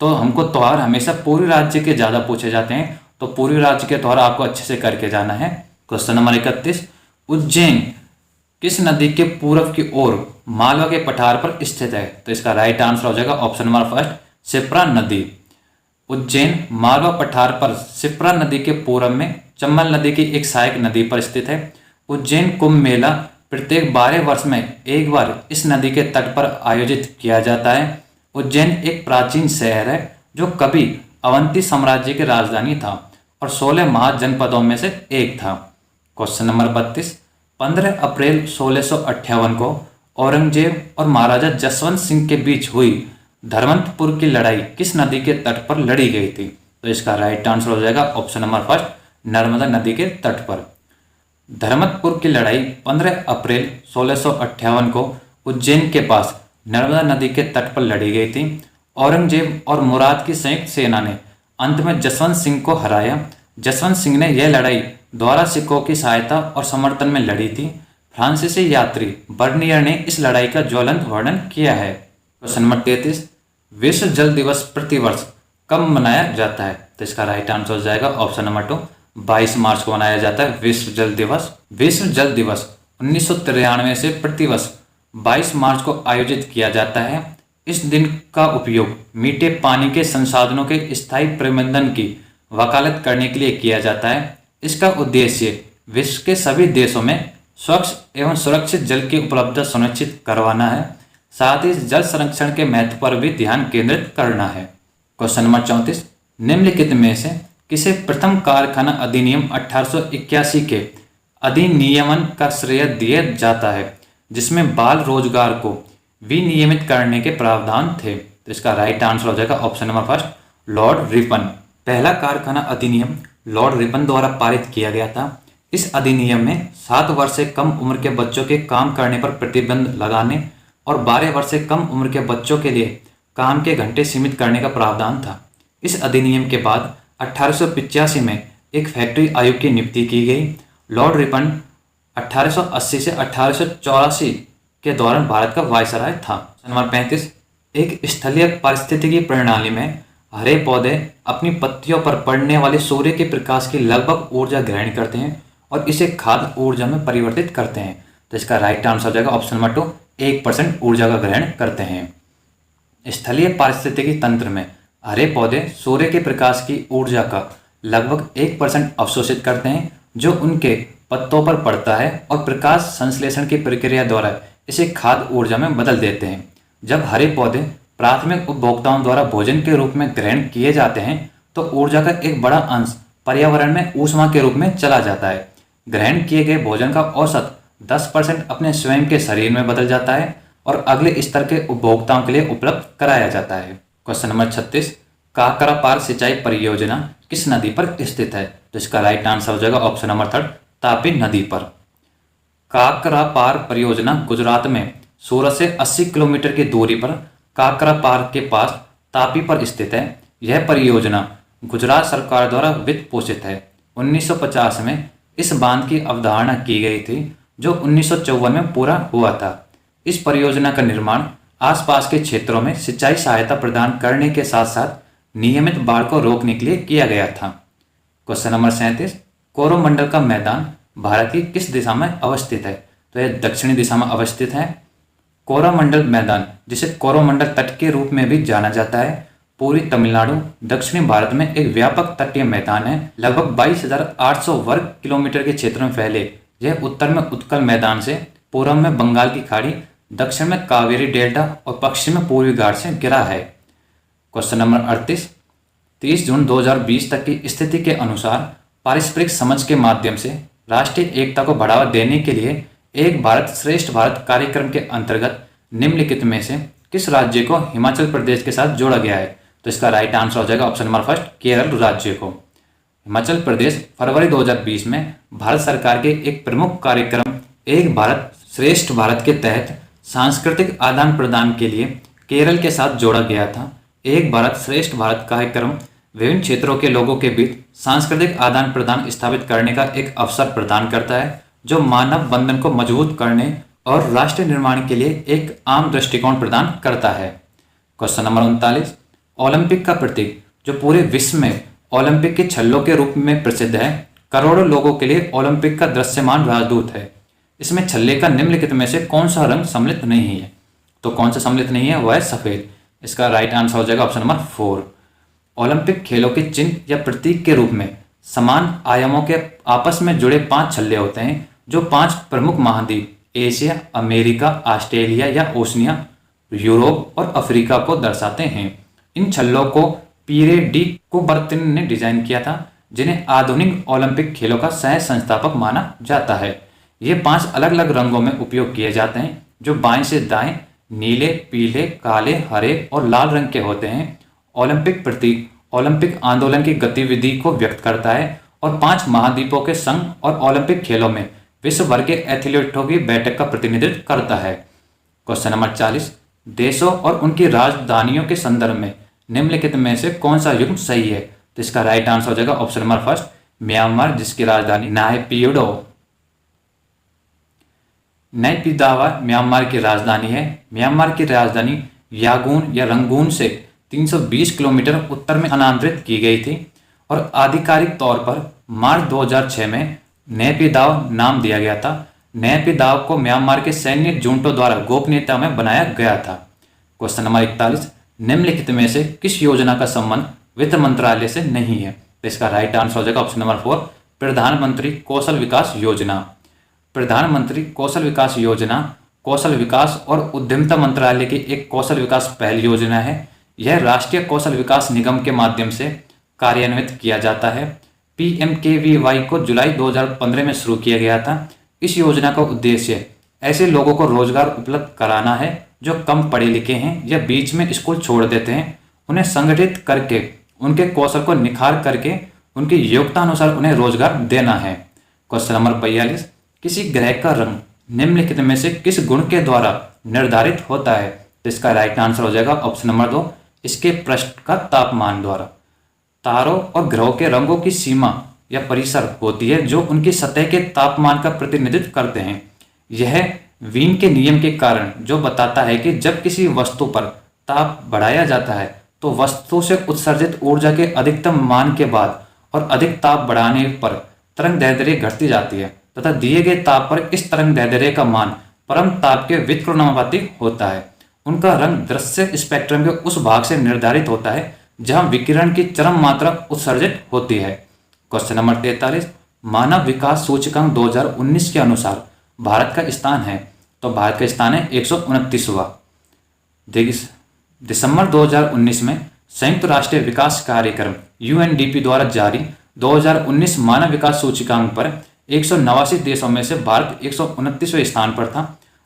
[SPEAKER 1] तो हमको त्यौहार हमेशा पूर्वी राज्य के ज़्यादा पूछे जाते हैं, तो पूर्वी राज्य के त्यौहार आपको अच्छे से करके जाना है। क्वेश्चन नंबर 31, उज्जैन किस नदी के पूर्व की ओर मालवा के पठार पर स्थित है? तो इसका राइट आंसर हो जाएगा ऑप्शन नंबर 1, शिप्रा नदी। उज्जैन मालवा पठार पर शिप्रा नदी के पूर्व में चंबल नदी की एक सहायक नदी पर स्थित है। उज्जैन कुंभ मेला प्रत्येक 12 वर्ष में एक बार इस नदी के तट पर आयोजित किया जाता है। उज्जैन एक प्राचीन शहर है जो कभी अवंती साम्राज्य की राजधानी था और 16 महाजनपदों में से एक था। क्वेश्चन नंबर 32, 15 अप्रैल 1658 को औरंगजेब और महाराजा जसवंत सिंह के बीच हुई धर्मंतपुर की लड़ाई किस नदी के तट पर लड़ी गई थी? तो इसका राइट आंसर हो जाएगा ऑप्शन नंबर 1, नर्मदा नदी के तट पर। धर्मंतपुर की लड़ाई 15 अप्रैल 1658 को उज्जैन के पास नर्मदा नदी के तट पर लड़ी गई थी। औरंगजेब और मुराद की संयुक्त सेना ने अंत में जसवंत सिंह को हराया। जसवंत सिंह ने यह लड़ाई द्वारा सिखों की सहायता और समर्थन में लड़ी थी। फ्रांसीसी यात्री बर्नियर ने इस लड़ाई का ज्वलंत वर्णन किया है। क्वेश्चन नंबर 33, विश्व जल दिवस प्रतिवर्ष कब मनाया जाता है? तो इसका राइट आंसर हो जाएगा ऑप्शन नंबर 2, 22 मार्च को मनाया जाता है विश्व जल दिवस। विश्व जल दिवस 1993 से प्रतिवर्ष 22 मार्च को आयोजित किया जाता है। इस दिन का उपयोग मीठे पानी के संसाधनों के स्थायी प्रबंधन की वकालत करने के लिए किया जाता है। इसका उद्देश्य विश्व के सभी देशों में स्वच्छ एवं सुरक्षित जल की उपलब्धता सुनिश्चित करवाना है, साथ ही जल संरक्षण के महत्व पर भी ध्यान केंद्रित करना है। क्वेश्चन नंबर 34, निम्नलिखित में से किसे प्रथम कारखाना अधिनियम 1881 के अधिनियमन का श्रेय दिया जाता है जिसमें बाल रोजगार को विनियमित करने के प्रावधान थे? तो इसका राइट आंसर हो जाएगा ऑप्शन नंबर 1, लॉर्ड रिपन। पहला कारखाना अधिनियम लॉर्ड रिपन द्वारा पारित किया गया था। इस अधिनियम में 7 वर्ष से कम उम्र के बच्चों के काम करने पर प्रतिबंध लगाने और 12 वर्ष से कम उम्र के बच्चों के लिए काम के घंटे सीमित करने का प्रावधान था। इस अधिनियम के बाद 1885 में एक फैक्ट्री आयोग की नियुक्ति की गई। लॉर्ड रिपन 1880 से 1884 के दौरान भारत का वायसराय था। नंबर 35, एक स्थलीय पारिस्थितिकी प्रणाली में हरे पौधे अपनी पत्तियों पर पड़ने वाले सूर्य के प्रकाश की लगभग ऊर्जा ग्रहण करते हैं और इसे खाद्य ऊर्जा में परिवर्तित करते हैं। तो इसका राइट आंसर हो जाएगा ऑप्शन नंबर 2, 1% ऊर्जा का ग्रहण करते हैं। स्थलीय पारिस्थितिकी तंत्र में हरे पौधे सूर्य के प्रकाश की ऊर्जा का लगभग 1% अवशोषित करते हैं जो उनके पत्तों पर पड़ता है और प्रकाश संश्लेषण की प्रक्रिया द्वारा इसे खाद्य ऊर्जा में बदल देते हैं। जब हरे पौधे प्राथमिक उपभोक्ताओं द्वारा भोजन के रूप में ग्रहण किए जाते हैं तो ऊर्जा का एक बड़ा अंश पर्यावरण में ऊष्मा के रूप में चला जाता है। ग्रहण किए गए भोजन का औसत 10% अपने स्वयं के शरीर में बदल जाता है और अगले स्तर के उपभोक्ताओं के लिए उपलब्ध कराया जाता है। क्वेश्चन नंबर 36, काकरापार सिंचाई परियोजना किस नदी पर स्थित है? तो इसका राइट आंसर हो जाएगा ऑप्शन नंबर 3, तापी नदी पर। काकरापार परियोजना गुजरात में सूरत से 80 किलोमीटर की दूरी पर काकरापार के पास तापी पर स्थित है। यह परियोजना गुजरात सरकार द्वारा वित्त पोषित है। 1950 में इस बांध की अवधारणा की गई थी जो 1954 में पूरा हुआ था। इस परियोजना का निर्माण आसपास के क्षेत्रों में सिंचाई सहायता प्रदान करने के साथ साथ नियमित बाढ़ को रोकने के लिए किया गया था। क्वेश्चन नंबर 37, कोरोमंडल का मैदान भारत की किस दिशा में अवस्थित है? तो यह दक्षिणी दिशा में अवस्थित है। कोरोमंडल मैदान, जिसे कोरोमंडल तट के रूप में भी जाना जाता है, पूरी तमिलनाडु दक्षिणी भारत में एक व्यापक तटीय मैदान है। लगभग 22,800 वर्ग किलोमीटर के क्षेत्र में फैले यह उत्तर में उत्कल मैदान से पूर्व में बंगाल की खाड़ी, दक्षिण में कावेरी डेल्टा और पश्चिम में पूर्वी घाट से घिरा है। क्वेश्चन नंबर 38, 30 जून 2020 तक की स्थिति के अनुसार पारस्परिक समझ के माध्यम से राष्ट्रीय एकता को बढ़ावा देने के लिए एक भारत श्रेष्ठ भारत कार्यक्रम के अंतर्गत निम्नलिखित में से किस राज्य को हिमाचल प्रदेश के साथ जोड़ा गया है? तो इसका राइट आंसर हो जाएगा ऑप्शन नंबर 1, केरल राज्य को। हिमाचल प्रदेश फरवरी 2020 में भारत सरकार के एक प्रमुख कार्यक्रम एक भारत श्रेष्ठ भारत के तहत सांस्कृतिक आदान प्रदान के लिए केरल के साथ जोड़ा गया था। एक भारत श्रेष्ठ भारत कार्यक्रम विभिन्न क्षेत्रों के लोगों के बीच सांस्कृतिक आदान प्रदान स्थापित करने का एक अवसर प्रदान करता है जो मानव बंधन को मजबूत करने और राष्ट्र निर्माण के लिए एक आम दृष्टिकोण प्रदान करता है। क्वेश्चन नंबर 39, ओलंपिक का प्रतीक जो पूरे विश्व में ओलंपिक के छल्लों के रूप में प्रसिद्ध है, करोड़ों लोगों के लिए ओलंपिक का दृश्यमान राजदूत है। इसमें छल्ले का निम्नलिखित में से कौन सा रंग सम्मिलित नहीं है? तो कौन सा सम्मिलित नहीं है? वह है सफेद। इसका राइट आंसर हो जाएगा ऑप्शन नंबर 4। ओलंपिक खेलों के चिन्ह या प्रतीक के रूप में समान आयामों के आपस में जुड़े 5 छल्ले होते हैं जो 5 प्रमुख महाद्वीप एशिया, अमेरिका, ऑस्ट्रेलिया या ओशनिया, यूरोप और अफ्रीका को दर्शाते हैं। इन छल्लों को पीरे डी कुबर्तिन ने डिजाइन किया था, जिन्हें आधुनिक ओलंपिक खेलों का सह संस्थापक माना जाता है। ये 5 अलग अलग रंगों में उपयोग किए जाते हैं जो बाएं से दाएं नीले, पीले, काले, हरे और लाल रंग के होते हैं। ओलंपिक प्रतीक ओलंपिक आंदोलन की गतिविधि को व्यक्त करता है और 5 महाद्वीपों के संघ और ओलंपिक खेलों में विश्व भर के एथलीटों की बैठक का प्रतिनिधित्व करता है। क्वेश्चन नंबर 40, देशों और उनकी राजधानियों के संदर्भ में निम्नलिखित में से कौन सा युग्म सही है? तो इसका राइट आंसर हो जाएगा ऑप्शन नंबर 1, म्यांमार, जिसकी राजधानी नायपीडो। नैपीदावा म्यांमार की राजधानी है। म्यांमार की राजधानी यागून या रंगून से 320 किलोमीटर उत्तर में स्थानांतरित की गई थी और आधिकारिक तौर पर मार्च 2006 में नैपीदाव नाम दिया गया था। नैपीदाव को म्यांमार के सैन्य जुंटों द्वारा गोपनीयता में बनाया गया था। क्वेश्चन नंबर 41, निम्नलिखित में से किस योजना का संबंध वित्त मंत्रालय से नहीं है? तो इसका राइट आंसर हो जाएगा ऑप्शन नंबर 4, प्रधानमंत्री कौशल विकास योजना। प्रधानमंत्री कौशल विकास योजना कौशल विकास और उद्यमिता मंत्रालय की एक कौशल विकास पहल योजना है। यह राष्ट्रीय कौशल विकास निगम के माध्यम से कार्यान्वित किया जाता है। PMKVY को जुलाई 2015 में शुरू किया गया था। इस योजना का उद्देश्य ऐसे लोगों को रोजगार उपलब्ध कराना है जो कम पढ़े लिखे हैं या बीच में स्कूल छोड़ देते हैं। उन्हें संगठित करके उनके कौशल को निखार करके उनकी योग्यता अनुसार उन्हें रोजगार देना है। क्वेश्चन नंबर 42, किसी ग्रह का रंग निम्नलिखित में से किस गुण के द्वारा निर्धारित होता है? तो इसका राइट आंसर हो जाएगा ऑप्शन नंबर 2, इसके पृष्ठ का तापमान द्वारा। तारों और ग्रहों के रंगों की सीमा या परिसर होती है जो उनकी सतह के तापमान का प्रतिनिधित्व करते हैं। यह वीन के नियम के कारण जो बताता है कि जब किसी वस्तु पर ताप बढ़ाया जाता है तो वस्तु से उत्सर्जित ऊर्जा के अधिकतम मान के बाद और अधिक ताप बढ़ाने पर तरंग दैर्ध्य घटती जाती है तथा दिए गए ताप पर इस तरंग दैर्ध्य का मान परम ताप के व्युत्क्रमानुपाती होता है। उनका रंग दृश्य स्पेक्ट्रम के उस भाग से निर्धारित होता है जहां विकिरण की चरम मात्रा उत्सर्जित होती है। क्वेश्चन नंबर 43, मानव विकास सूचकांक 2019 के अनुसार भारत का स्थान है। तो भारत का स्थान है 129वां। दिसंबर 2019 में संयुक्त राष्ट्र विकास कार्यक्रम UNDP द्वारा जारी 2019 मानव विकास सूचकांक पर 189 देशों में से भारत 129वें स्थान पर था।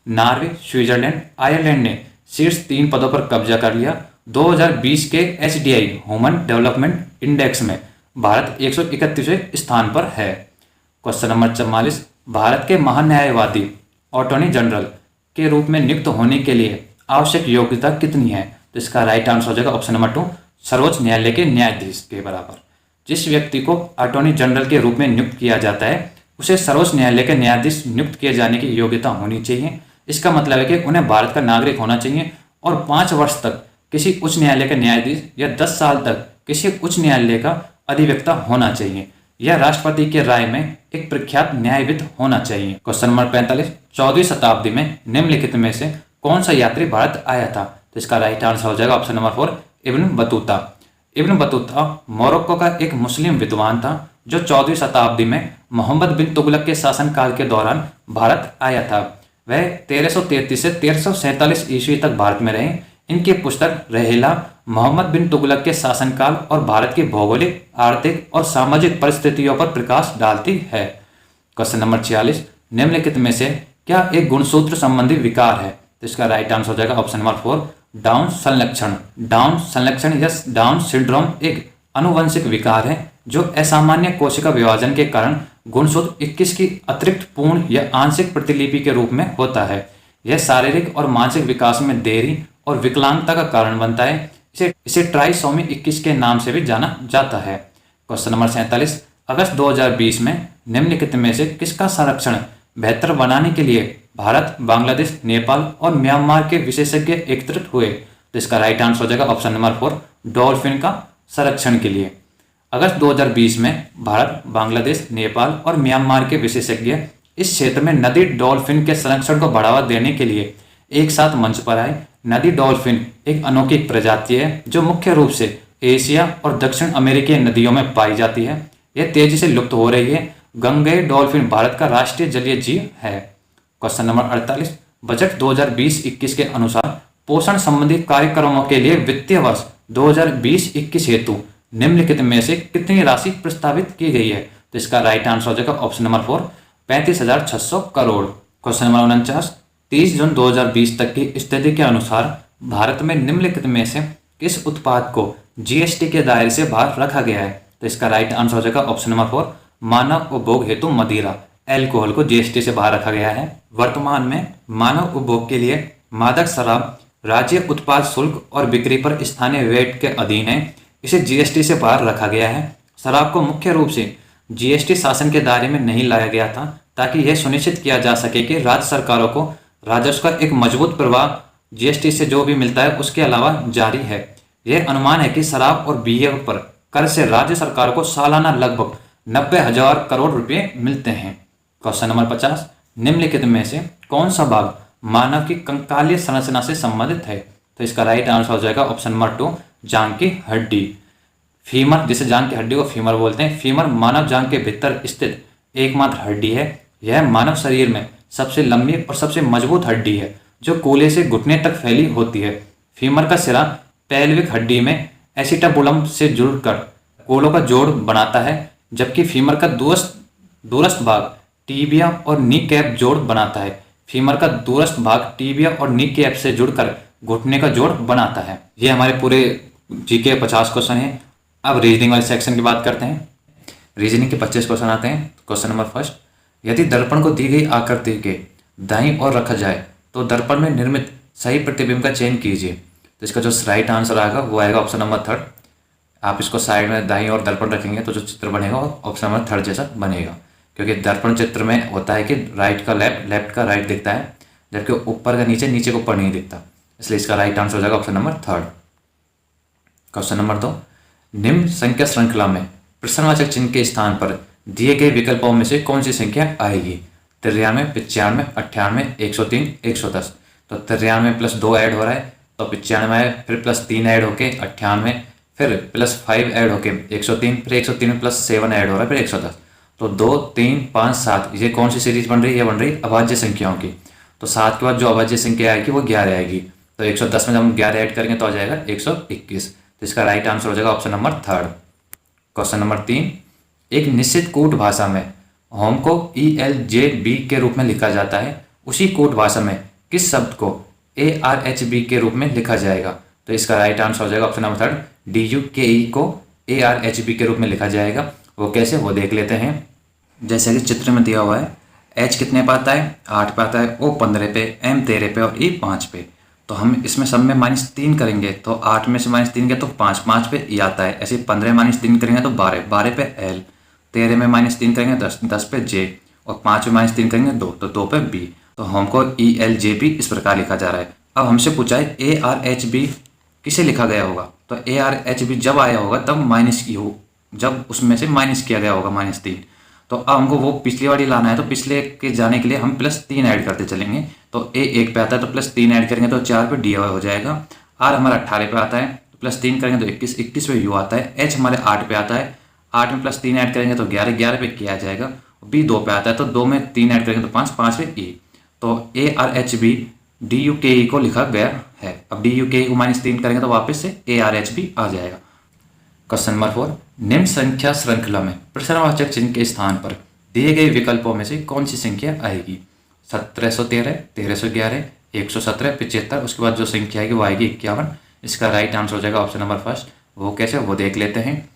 [SPEAKER 1] नॉर्वे, स्विट्जरलैंड, आयरलैंड ने शीर्ष 3 पदों पर कब्जा कर लिया। 2020 के HDI ह्यूमन डेवलपमेंट इंडेक्स में भारत 131वें स्थान पर है। क्वेश्चन नंबर 44, भारत के महान्यायवादी अटॉर्नी जनरल के रूप में नियुक्त होने के लिए आवश्यक योग्यता कितनी है? तो इसका राइट आंसर हो जाएगा ऑप्शन नंबर 2, सर्वोच्च न्यायालय के न्यायाधीश के बराबर। जिस व्यक्ति को अटॉर्नी जनरल के रूप में नियुक्त किया जाता है उसे सर्वोच्च न्यायालय के न्यायाधीश नियुक्त किए जाने की योग्यता होनी चाहिए। इसका मतलब है कि उन्हें भारत का नागरिक होना चाहिए और 5 वर्ष तक किसी उच्च न्यायालय का न्यायाधीश या 10 साल तक किसी उच्च न्यायालय का अधिवक्ता होना चाहिए। यह राष्ट्रपति के राय में एक प्रख्यात न्यायविद होना चाहिए। क्वेश्चन नंबर 45, 14वीं शताब्दी में निम्नलिखित में से कौन सा यात्री भारत आया था? तो इसका राइट आंसर हो जाएगा option number 4, Ibn Battuta. Ibn Battuta Morocco का एक मुस्लिम विद्वान था जो 14वीं शताब्दी में मोहम्मद बिन तुगलक के शासनकाल के दौरान भारत आया था। वह 1333 से 1347 ईस्वी तक भारत में रहे। इनकी पुस्तक रहेला मोहम्मद बिन तुगलक के शासनकाल और भारत की भौगोलिक, आर्थिक और सामाजिक परिस्थितियों पर प्रकाश डालती है। क्वेश्चन नंबर 46, निम्नलिखित में से क्या एक गुणसूत्र संबंधी विकार है? तो इसका राइट आंसर हो जाएगा ऑप्शन नंबर 4, डाउन संलक्षण। डाउन संलक्षण या डाउन सिंड्रोम एक आनुवंशिक विकार है जो असामान्य कोशिका विभाजन के कारण गुणसूत्र 21 की अतिरिक्त पूर्ण या आंशिक प्रतिलिपि के रूप में होता है। यह शारीरिक और मानसिक विकास में देरी और विकलांगता का कारण बनता है। इसे ट्राइसोमी 21 के नाम से भी जाना जाता है। क्वेश्चन नंबर 47, अगस्त 2020 में निम्नलिखित में से किसका संरक्षण बेहतर बनाने के लिए भारत, बांग्लादेश, नेपाल और म्यांमार के विशेषज्ञ एकत्रित हुए? तो इसका राइट आंसर हो जाएगा ऑप्शन नंबर 4, डॉल्फिन का संरक्षण के लिए। अगस्त 2020 में भारत, बांग्लादेश, नेपाल और म्यांमार के विशेषज्ञ इस क्षेत्र में नदी डॉल्फिन के संरक्षण को बढ़ावा देने के लिए एक साथ मंच पर आए। नदी डॉल्फिन एक अनोखी प्रजाति है जो मुख्य रूप से एशिया और दक्षिण अमेरिकी नदियों में पाई जाती है। यह तेजी से लुप्त हो रही है। गंगेय डॉल्फिन भारत का राष्ट्रीय जलीय जीव है। क्वेश्चन नंबर 48, बजट 2020-21 के अनुसार पोषण संबंधी कार्यक्रमों के लिए वित्तीय वर्ष 2020-21 हेतु निम्नलिखित में से कितनी राशि प्रस्तावित की गई है? तो इसका राइट आंसर हो जाएगा option number 4, 35,600 crore. Question number 49, 30 जून 2020 तक की स्थिति के अनुसार भारत में निम्नलिखित में से किस उत्पाद को GST के दायरे से बाहर रखा गया है? तो इसका राइट आंसर हो जाएगा ऑप्शन नंबर 4, मानव उपभोग हेतु मदिरा, एल्कोहल को GST से बाहर रखा गया है। वर्तमान में मानव उपभोग के लिए मादक शराब राज्य उत्पाद शुल्क और बिक्री पर स्थानीय वैट के अधीन है। इसे GST से बाहर रखा गया है। शराब को मुख्य रूप से GST शासन के दायरे में नहीं लाया गया था ताकि यह सुनिश्चित किया जा सके कि राज्य सरकारों को राजस्व का एक मजबूत प्रवाह GST से जो भी मिलता है उसके अलावा जारी है। यह अनुमान है कि शराब और बियर पर कर से राज्य सरकारों को सालाना लगभग 90,000 करोड़ रुपए मिलते हैं। क्वेश्चन नंबर 50, निम्नलिखित में से कौन सा भाग मानव की कंकालीय संरचना से संबंधित है? तो इसका राइट आंसर हो जाएगा ऑप्शन नंबर 2, जांघ की हड्डी। फीमर, जिसे जांघ की हड्डी को फीमर बोलते हैं। फीमर मानव जांघ के भीतर स्थित एकमात्र हड्डी है। यह मानव शरीर में सबसे लंबी और सबसे मजबूत हड्डी है जो कूल्हे से घुटने तक फैली होती है। फीमर का सिरा पेल्विक हड्डी में एसिटाबुलम से जुड़कर कोलों का जोड़ बनाता है, जबकि फीमर का दूरस्थ भाग टीबिया और नी कैप जोड़ बनाता है। फीमर का दूरस्थ भाग टीबिया और नी कैप से जुड़कर घुटने का जोड़ बनाता है। ये हमारे पूरे GK 50 क्वेश्चन है। अब रीजनिंग वाले सेक्शन की बात करते हैं। रीजनिंग के 25 क्वेश्चन आते हैं। क्वेश्चन नंबर 1, यदि दर्पण को दी गई आकृति के दाईं ओर रखा जाए तो दर्पण में निर्मित सही प्रतिबिंब का चयन कीजिए। तो इसका जो राइट आंसर आएगा वो आएगा ऑप्शन नंबर 3। आप इसको साइड में दाईं ओर दर्पण रखेंगे तो जो चित्र बनेगा वो ऑप्शन नंबर 3 जैसा बनेगा, क्योंकि दर्पण चित्र में होता है कि राइट का लेफ्ट, लेफ्ट का राइट दिखता है, जबकि ऊपर का नीचे, नीचे को ऊपर नहीं दिखता। इसलिए इसका राइट आंसर हो जाएगा ऑप्शन नंबर 3। क्वेश्चन नंबर 2, निम्न संख्या श्रृंखला में प्रश्नवाचक चिन्ह के स्थान पर दिए गए विकल्पों में से कौन सी संख्या आएगी? 93, 95, 98, 103, 110। तो 93 प्लस 2 ऐड हो रहा है तो 95 है, फिर प्लस 3 ऐड होके 98, फिर प्लस 5 ऐड होके 103, फिर 103 में प्लस 7 ऐड हो रहा है, फिर 110। तो 2, 3, 5, 7 ये कौन सी सीरीज बन रही है? ये बन रही अभाज्य संख्याओं की। तो 7 के बाद जो अभाज्य संख्या आएगी वो 11 आएगी। तो 110 में जब हम 11 ऐड करेंगे तो आ जाएगा 121। तो इसका राइट आंसर हो जाएगा option number third. Question number 3, एक निश्चित कोड भाषा में होम को ELJB के रूप में लिखा जाता है, उसी कोड भाषा में किस शब्द को ARHB के रूप में लिखा जाएगा? तो इसका राइट आंसर हो जाएगा ऑप्शन नंबर थर्ड, DUKE को ARHB के रूप में लिखा जाएगा। वो कैसे, वो देख लेते हैं। जैसे कि चित्र में दिया हुआ है, H कितने पे आता है? 8 पे आता है, O 15 पे, M 13 पे और E 5 पे। तो हम इसमें सब में -3 करेंगे तो 8 में से -3 के तो 5 पे E आता है। ऐसे 15 में -3 करेंगे तो 12 पे L, 13 में -3 करेंगे 10 पे J और 5 में -3 करेंगे 2 तो 2 पे B। तो हमको ELJB इस प्रकार लिखा जा रहा है। अब हमसे पूछा है ARHB किसे लिखा गया होगा? तो ARHB जब आया होगा तब -U, जब उसमें से माइनस किया गया होगा -3। तो अब हमको वो पिछली वाली लाना है, तो पिछले के जाने के लिए हम +3 ऐड करते चलेंगे। तो A 1 पे आता है तो +3 ऐड करेंगे तो 4 पे D हो जाएगा। R हमारा 18 पे आता है तो +3 करेंगे तो 21 पे U आता है। H हमारे 8 पे आता है, 8 में +3 ऐड करेंगे तो 11 पे K आ जाएगा। B 2 पे आता है तो 2 में 3 ऐड करेंगे तो 5 पे E। तो ARHB DUKE को लिखा गया है। अब DUKE को -3 करेंगे तो वापस से ARHB आ जाएगा। क्वेश्चन नंबर 4, निम्न संख्या श्रृंखला में प्रश्नवाचक चिन्ह के स्थान पर दिए गए विकल्पों में से कौन सी संख्या आएगी? 1713, 1311, 117, 75। उसके बाद जो संख्या आएगी वो आएगी 51। इसका राइट आंसर हो जाएगा ऑप्शन नंबर फर्स्ट। वो कैसे, वो देख लेते हैं।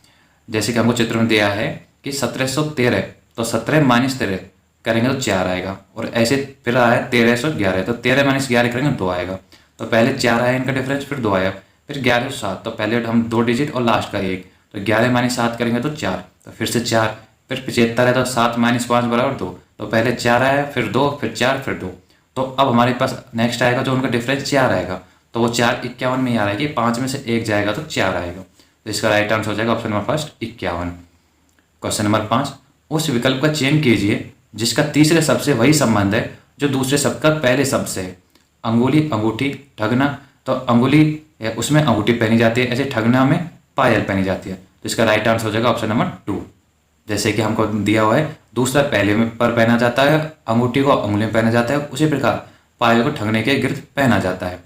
[SPEAKER 1] जैसे कि हमको चित्र में दिया है कि 1713, तो 17 - 13 करेंगे तो 4 आएगा। और ऐसे फिर आया 1311, तो 13 - 11 करेंगे 2 आएगा। तो पहले 4 आया इनका डिफरेंस, फिर 2 आया, फिर 11 7, तो पहले हम 2 डिजिट और लास्ट का 1, तो 11 - 7 करेंगे तो 4, तो फिर से 4, फिर 75 है तो 7 - 5 बराबर 2, तो पहले 4 आया, फिर 2, फिर 4, फिर 2। तो अब हमारे पास नेक्स्ट आएगा जो उनका डिफरेंस 4 आएगा, तो वो 4 51 में ही आ रहा है कि 5 में से 1 जाएगा तो 4 आएगा। तो इसका राइट आंसर हो जाएगा option number first 51। Question number 5, उस विकल्प का चयन कीजिए जिसका तीसरे शब्द से वही संबंध है जो दूसरे शब्द का पहले शब्द से है। अंगुली, अंगूठी, ठगना। तो अंगुली उसमें अंगूठी पहनी जाती है, ऐसे ठगना में पायल पहनी जाती है। तो इसका राइट आंसर हो जाएगा ऑप्शन नंबर 2। जैसे कि हमको दिया हुआ है दूसरा पहले में पर पहना जाता है, अंगूठी को अंगुली में पहना जाता है, उसी प्रकार पायल को ठगने के गिर्द पहना जाता है।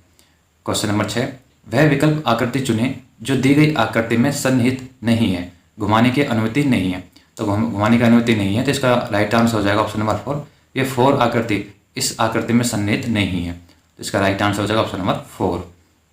[SPEAKER 1] क्वेश्चन नंबर 6, वह विकल्प आकृति चुने जो दी गई आकृति में सन्निहित नहीं है, घुमाने की अनुमति नहीं है। तो घुमाने की अनुमति नहीं है तो इसका राइट आंसर हो जाएगा ऑप्शन नंबर 4। ये 4 आकृति इस आकृति में सन्निहित नहीं है, तो इसका राइट आंसर हो जाएगा ऑप्शन नंबर 4।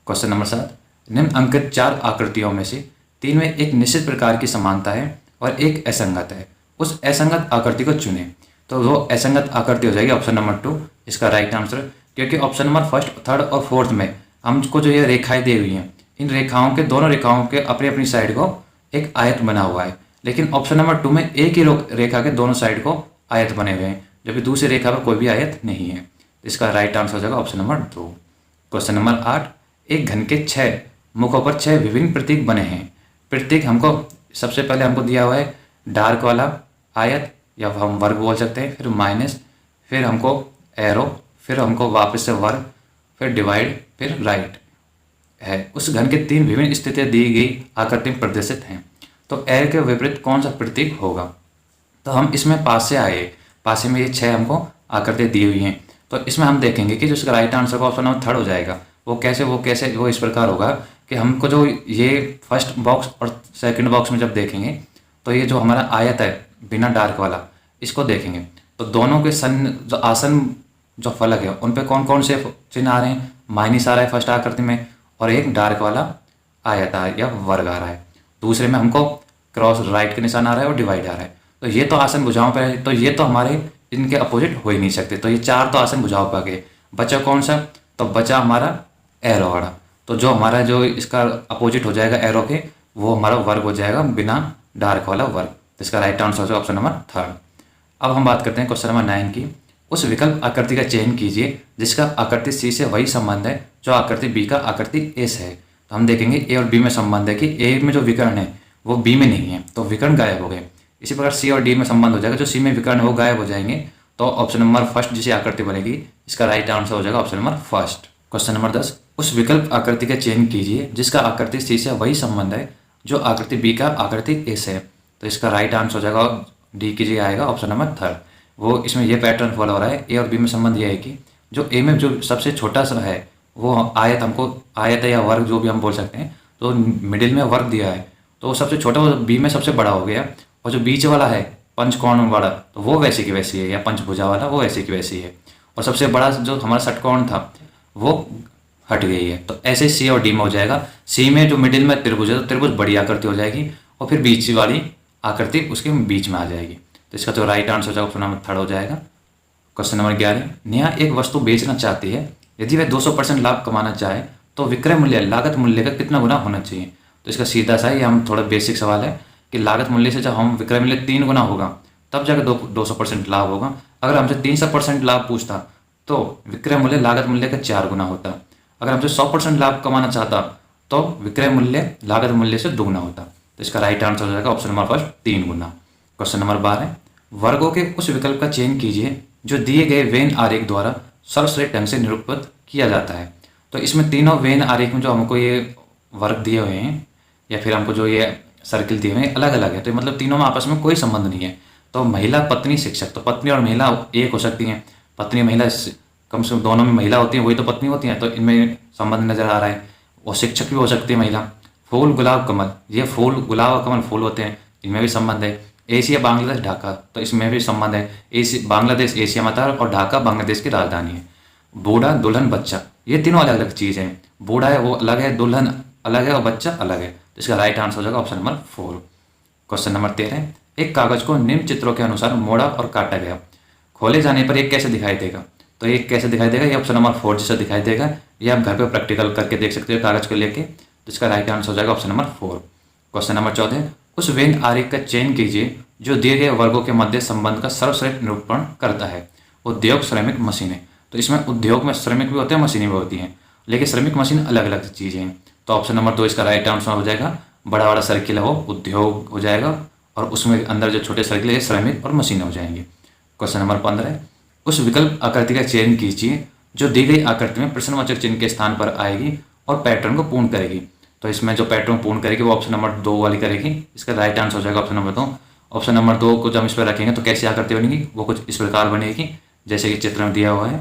[SPEAKER 1] क्वेश्चन नंबर 7, निम्न अंकित 4 आकृतियों में से 3 में एक निश्चित प्रकार की समानता है और एक असंगत है, उस असंगत आकृति को चुने। तो वो असंगत आकृति हो जाएगी ऑप्शन नंबर 2। इसका राइट आंसर, क्योंकि ऑप्शन नंबर फर्स्ट, थर्ड और फोर्थ में हमको जो ये रेखाएं दी हुई हैं, इन रेखाओं के दोनों रेखाओं के अपनी अपनी साइड को एक आयत बना हुआ है, लेकिन ऑप्शन नंबर 2 में एक ही रेखा के दोनों साइड को आयत बने हुए हैं, जबकि दूसरी रेखा पर कोई भी आयत नहीं है। इसका राइट आंसर हो जाएगा ऑप्शन नंबर 2। क्वेश्चन नंबर 8, एक घन के 6 मुखों पर 6 विभिन्न प्रतीक बने हैं। प्रतीक हमको सबसे पहले हमको दिया हुआ है डार्क वाला आयत, या हम वर्ग बोल सकते हैं, फिर माइनस, फिर हमको एरो, फिर हमको वापस से वर्ग, फिर डिवाइड, फिर राइट है। उस घन के 3 विभिन्न स्थितियाँ दी गई आकृति में प्रदर्शित हैं, तो एरो के विपरीत कौन सा प्रतीक होगा? तो हम इसमें पास से आए, पासे में ये 6 हमको आकृति दी हुई हैं, तो इसमें हम देखेंगे कि जो इसका राइट आंसर का ऑप्शन नंबर 3 हो जाएगा। वो कैसे, वो इस प्रकार होगा कि हमको जो ये फर्स्ट बॉक्स और सेकंड बॉक्स में जब देखेंगे तो ये जो हमारा आयत है बिना डार्क वाला, इसको देखेंगे तो दोनों के जो आसन जो फलक है उन पे कौन कौन से चिन्ह आ रहे हैं? माइनस आ रहा है फर्स्ट आकृति में, और एक डार्क वाला आयत आ या वर्ग आ रहा है। दूसरे में हमको क्रॉस राइट के निशान आ रहा है और डिवाइड आ रहा है। तो ये तो आसन भुजाओं पर है, तो ये तो हमारे इनके अपोजिट हो ही नहीं सकते। तो ये 4 तो आसन भुजाओं पर गए, बचा कौन सा? तो बचा हमारा एरो वाला। तो जो हमारा जो इसका अपोजिट हो जाएगा एरो के, वो हमारा वर्ग हो जाएगा बिना डार्क वाला वर्ग। तो इसका राइट आंसर हो जाएगा ऑप्शन नंबर 3। अब हम बात करते हैं क्वेश्चन नंबर 9 की। उस विकल्प आकृति का चयन कीजिए जिसका आकृति सी से वही संबंध है जो आकृति बी का आकृति ए से है। तो हम देखेंगे ए और बी में संबंध है कि ए में जो विकर्ण है वो बी में नहीं है, तो विकर्ण गायब हो गए। इसी प्रकार सी और डी में संबंध हो जाएगा, जो सी में विकर्ण है वो गायब हो जाएंगे। तो ऑप्शन नंबर फर्स्ट जिसे आकृति बनेगी, इसका राइट आंसर हो जाएगा option number first. Question number 10, उस विकल्प आकृति का चयन कीजिए जिसका आकृति सी से वही संबंध है जो आकृति बी का आकृति ए से है। तो इसका राइट आंसर हो जाएगा डी की जगह आएगा ऑप्शन नंबर 3। वो इसमें ये पैटर्न फॉलो हो रहा है, ए और बी में संबंध ये है कि जो ए में जो सबसे छोटा सा है वो आयत हमको, आयत है या वर्ग जो भी हम बोल सकते हैं, तो मिडिल में वर्ग दिया है तो सबसे छोटा वो बी में सबसे बड़ा हो गया, और जो बीच वाला है पंचकोण वाला तो वो वैसे की वैसी है, या पंचभुजा वाला वो वैसे की वैसी है, और सबसे बड़ा जो हमारा षटकोण था वो हट गई है। तो ऐसे सी और डी में हो जाएगा। सी में जो मिडिल में त्रिभुज है तो त्रिभुज बड़ी आकृति हो जाएगी, और फिर बीच वाली आकृति उसके बीच में आ जाएगी। तो इसका जो राइट आंसर हो जाएगा ऑप्शन नंबर 3 हो जाएगा। क्वेश्चन नंबर 11, नेहा एक वस्तु बेचना चाहती है, यदि वह 200% लाभ कमाना चाहे तो विक्रय मूल्य लागत मूल्य का कितना गुना होना चाहिए। तो इसका सीधा सा ये हम थोड़ा बेसिक सवाल है कि लागत मूल्य से जब हम विक्रय मूल्य 3 गुना होगा तब जाकर 200% लाभ होगा। अगर हमसे 300% लाभ पूछता तो विक्रय मूल्य लागत मूल्य का 4 गुना होता। अगर हमसे 100% लाभ कमाना चाहता तो विक्रय मूल्य लागत मूल्य से 2 गुना होता। तो इसका राइट आंसर हो जाएगा ऑप्शन नंबर 1 3 गुना। क्वेश्चन नंबर 12, वर्गों के उस विकल्प का चयन कीजिए जो दिए गए वेन आरेख द्वारा सर्वश्रेष्ठ ढंग से निरूपित किया जाता है। तो इसमें तीनों वेन आरेख में जो हमको ये वर्ग दिए हुए हैं या फिर हमको जो ये सर्किल दिए हुए हैं अलग अलग है, तो मतलब तीनों में आपस में कोई संबंध नहीं है। तो महिला पत्नी शिक्षक, तो पत्नी और महिला एक हो सकती हैं, पत्नी महिला कम से कम दोनों में महिला होती है, वही तो पत्नी होती है, तो इनमें संबंध नजर आ रहा है। और शिक्षक भी हो सकती है महिला। फूल गुलाब कमल, ये फूल गुलाब और कमल फूल होते हैं, इनमें भी संबंध है। एशिया बांग्लादेश ढाका, तो इसमें भी संबंध है। बांग्लादेश एशिया में आता है और ढाका बांग्लादेश की राजधानी है। बूढ़ा दुल्हन बच्चा, ये तीनों अलग अलग चीज़ हैं। बूढ़ा है वो अलग है, दुल्हन अलग है और बच्चा अलग है। तो इसका राइट आंसर हो जाएगा ऑप्शन नंबर 4। क्वेश्चन नंबर 13, एक कागज को निम्न चित्रों के अनुसार मोड़ा और काटा गया, खोले जाने पर ये कैसे दिखाई देगा। तो ये कैसे दिखाई देगा, ये ऑप्शन नंबर 4 जैसा दिखाई देगा। ये आप घर पे प्रैक्टिकल करके देख सकते हो कागज को लेके। तो इसका राइट आंसर हो जाएगा ऑप्शन नंबर 4। क्वेश्चन नंबर 14, उस वेन आरेख का चयन कीजिए जो दिए गए वर्गों के मध्य संबंध का सर्वश्रेष्ठ निरूपण करता है। उद्योग, श्रमिक, मशीनें, तो इसमें उद्योग में श्रमिक भी होते हैं, मशीनें भी होती हैं, लेकिन श्रमिक मशीन अलग अलग चीज़ें हैं। तो ऑप्शन नंबर 2 इसका राइट आंसर हो जाएगा। बड़ा बड़ा सर्किल है वो उद्योग हो जाएगा, और उसमें अंदर जो छोटे सर्किल है श्रमिक और मशीनें हो जाएंगे। क्वेश्चन नंबर 15, उस विकल्प आकृति का चयन कीजिए जो दी गई आकृति में प्रश्नवाचक चिन्ह के स्थान पर आएगी और पैटर्न को पूर्ण करेगी। तो इसमें जो पैटर्न पूर्ण करेगी वो ऑप्शन नंबर 2 वाली करेगी। इसका राइट आंसर हो जाएगा ऑप्शन नंबर 2। ऑप्शन नंबर 2 को जब इस पर रखेंगे तो कैसी आकृति बनेगी, वो कुछ इस प्रकार बनेगी जैसे कि चित्र में दिया हुआ है।